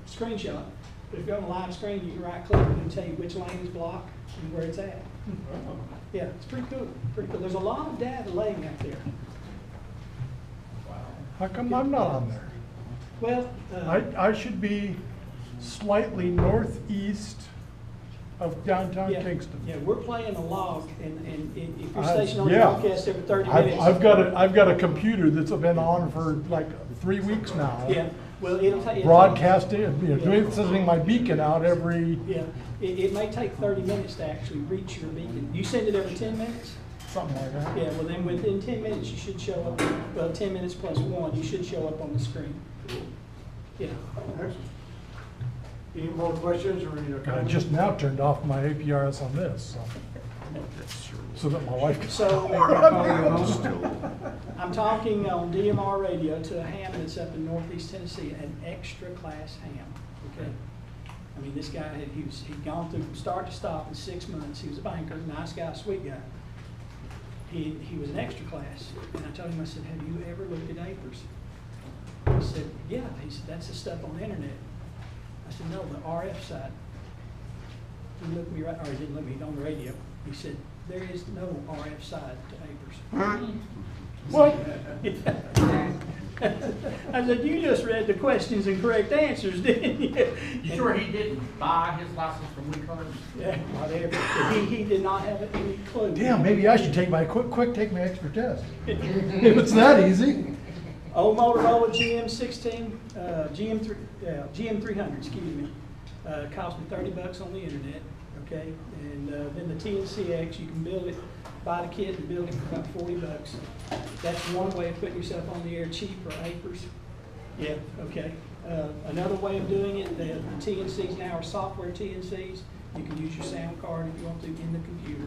screenshot, but if you're on the live screen, you can right click and it'll tell you which lane is blocked and where it's at. Yeah, it's pretty cool, pretty cool. There's a lot of data laying out there. How come I'm not on there? Well, I should be slightly northeast of downtown yeah, Kingston. yeah, we're playing a log, and if you're I- stationed on the yeah. broadcast every 30 minutes. I've got a computer that's been on for like 3 weeks now. Yeah, well, it'll take. Broadcasting, you know, sending my beacon out every, Yeah, it may take 30 minutes to actually reach your beacon. You send it every 10 minutes? something like that. Yeah, well then within 10 minutes you should show up, well, 10 minutes plus 1, you should show up on the screen. Yeah. Excellent. Any more questions or any I comments? just now turned off my APRS on this, so that my wife can. So, I'm talking on DMR radio to a ham that's up in northeast Tennessee, an extra class ham, okay? I mean, this guy, he'd gone through from start to stop in 6 months. He was a banker, nice guy, sweet guy. He was an extra class, and I told him, I said, have you ever looked at APRS? He said, yeah. He said, that's the stuff on the internet. I said, no, the RF side. He looked at me right, or he didn't look at me, on the radio. He said, there is no RF side to APRS. What? I said, you just read the questions and correct answers, didn't you? You sure he didn't buy his license from WeCars? Yeah, whatever. But he did not have any clue. Damn, maybe I should take my take my extra test. If it's that easy. Old Motorola GM16, GM300, excuse me, cost me $30 on the internet, okay? And then the TNCX, you can build it, buy the kit and build it for about $40. That's one way of putting yourself on the air cheap for APRS. Yeah, okay. Another way of doing it, the TNCs now are software TNCs. You can use your sound card if you want to in the computer.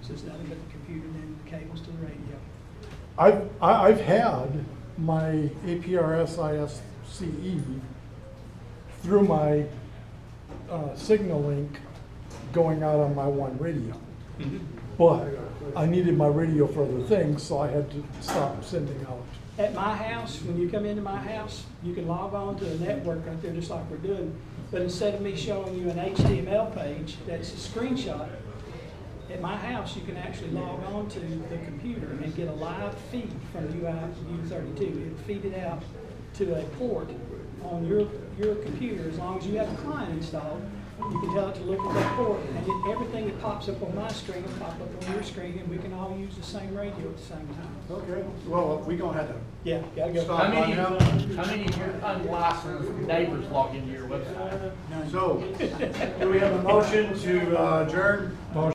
So it's nothing but the computer and then the cables to the radio. I've had my APRS ISCE through my signal link going out on my one radio. But I needed my radio for other things, so I had to stop sending out. At my house, when you come into my house, you can log on to the network right there, just like we're doing. But instead of me showing you an HTML page that's a screenshot, at my house, you can actually log on to the computer and get a live feed from U32. It'll feed it out to a port on your computer. As long as you have a client installed, you can tell it to look at that port, and everything that pops up on my screen will pop up on your screen, and we can all use the same radio at the same time. Okay, well, we gonna have to. Yeah, gotta go. Stop. How many of your unlicensed neighbors log into your website? So, do we have a motion to adjourn? Motion.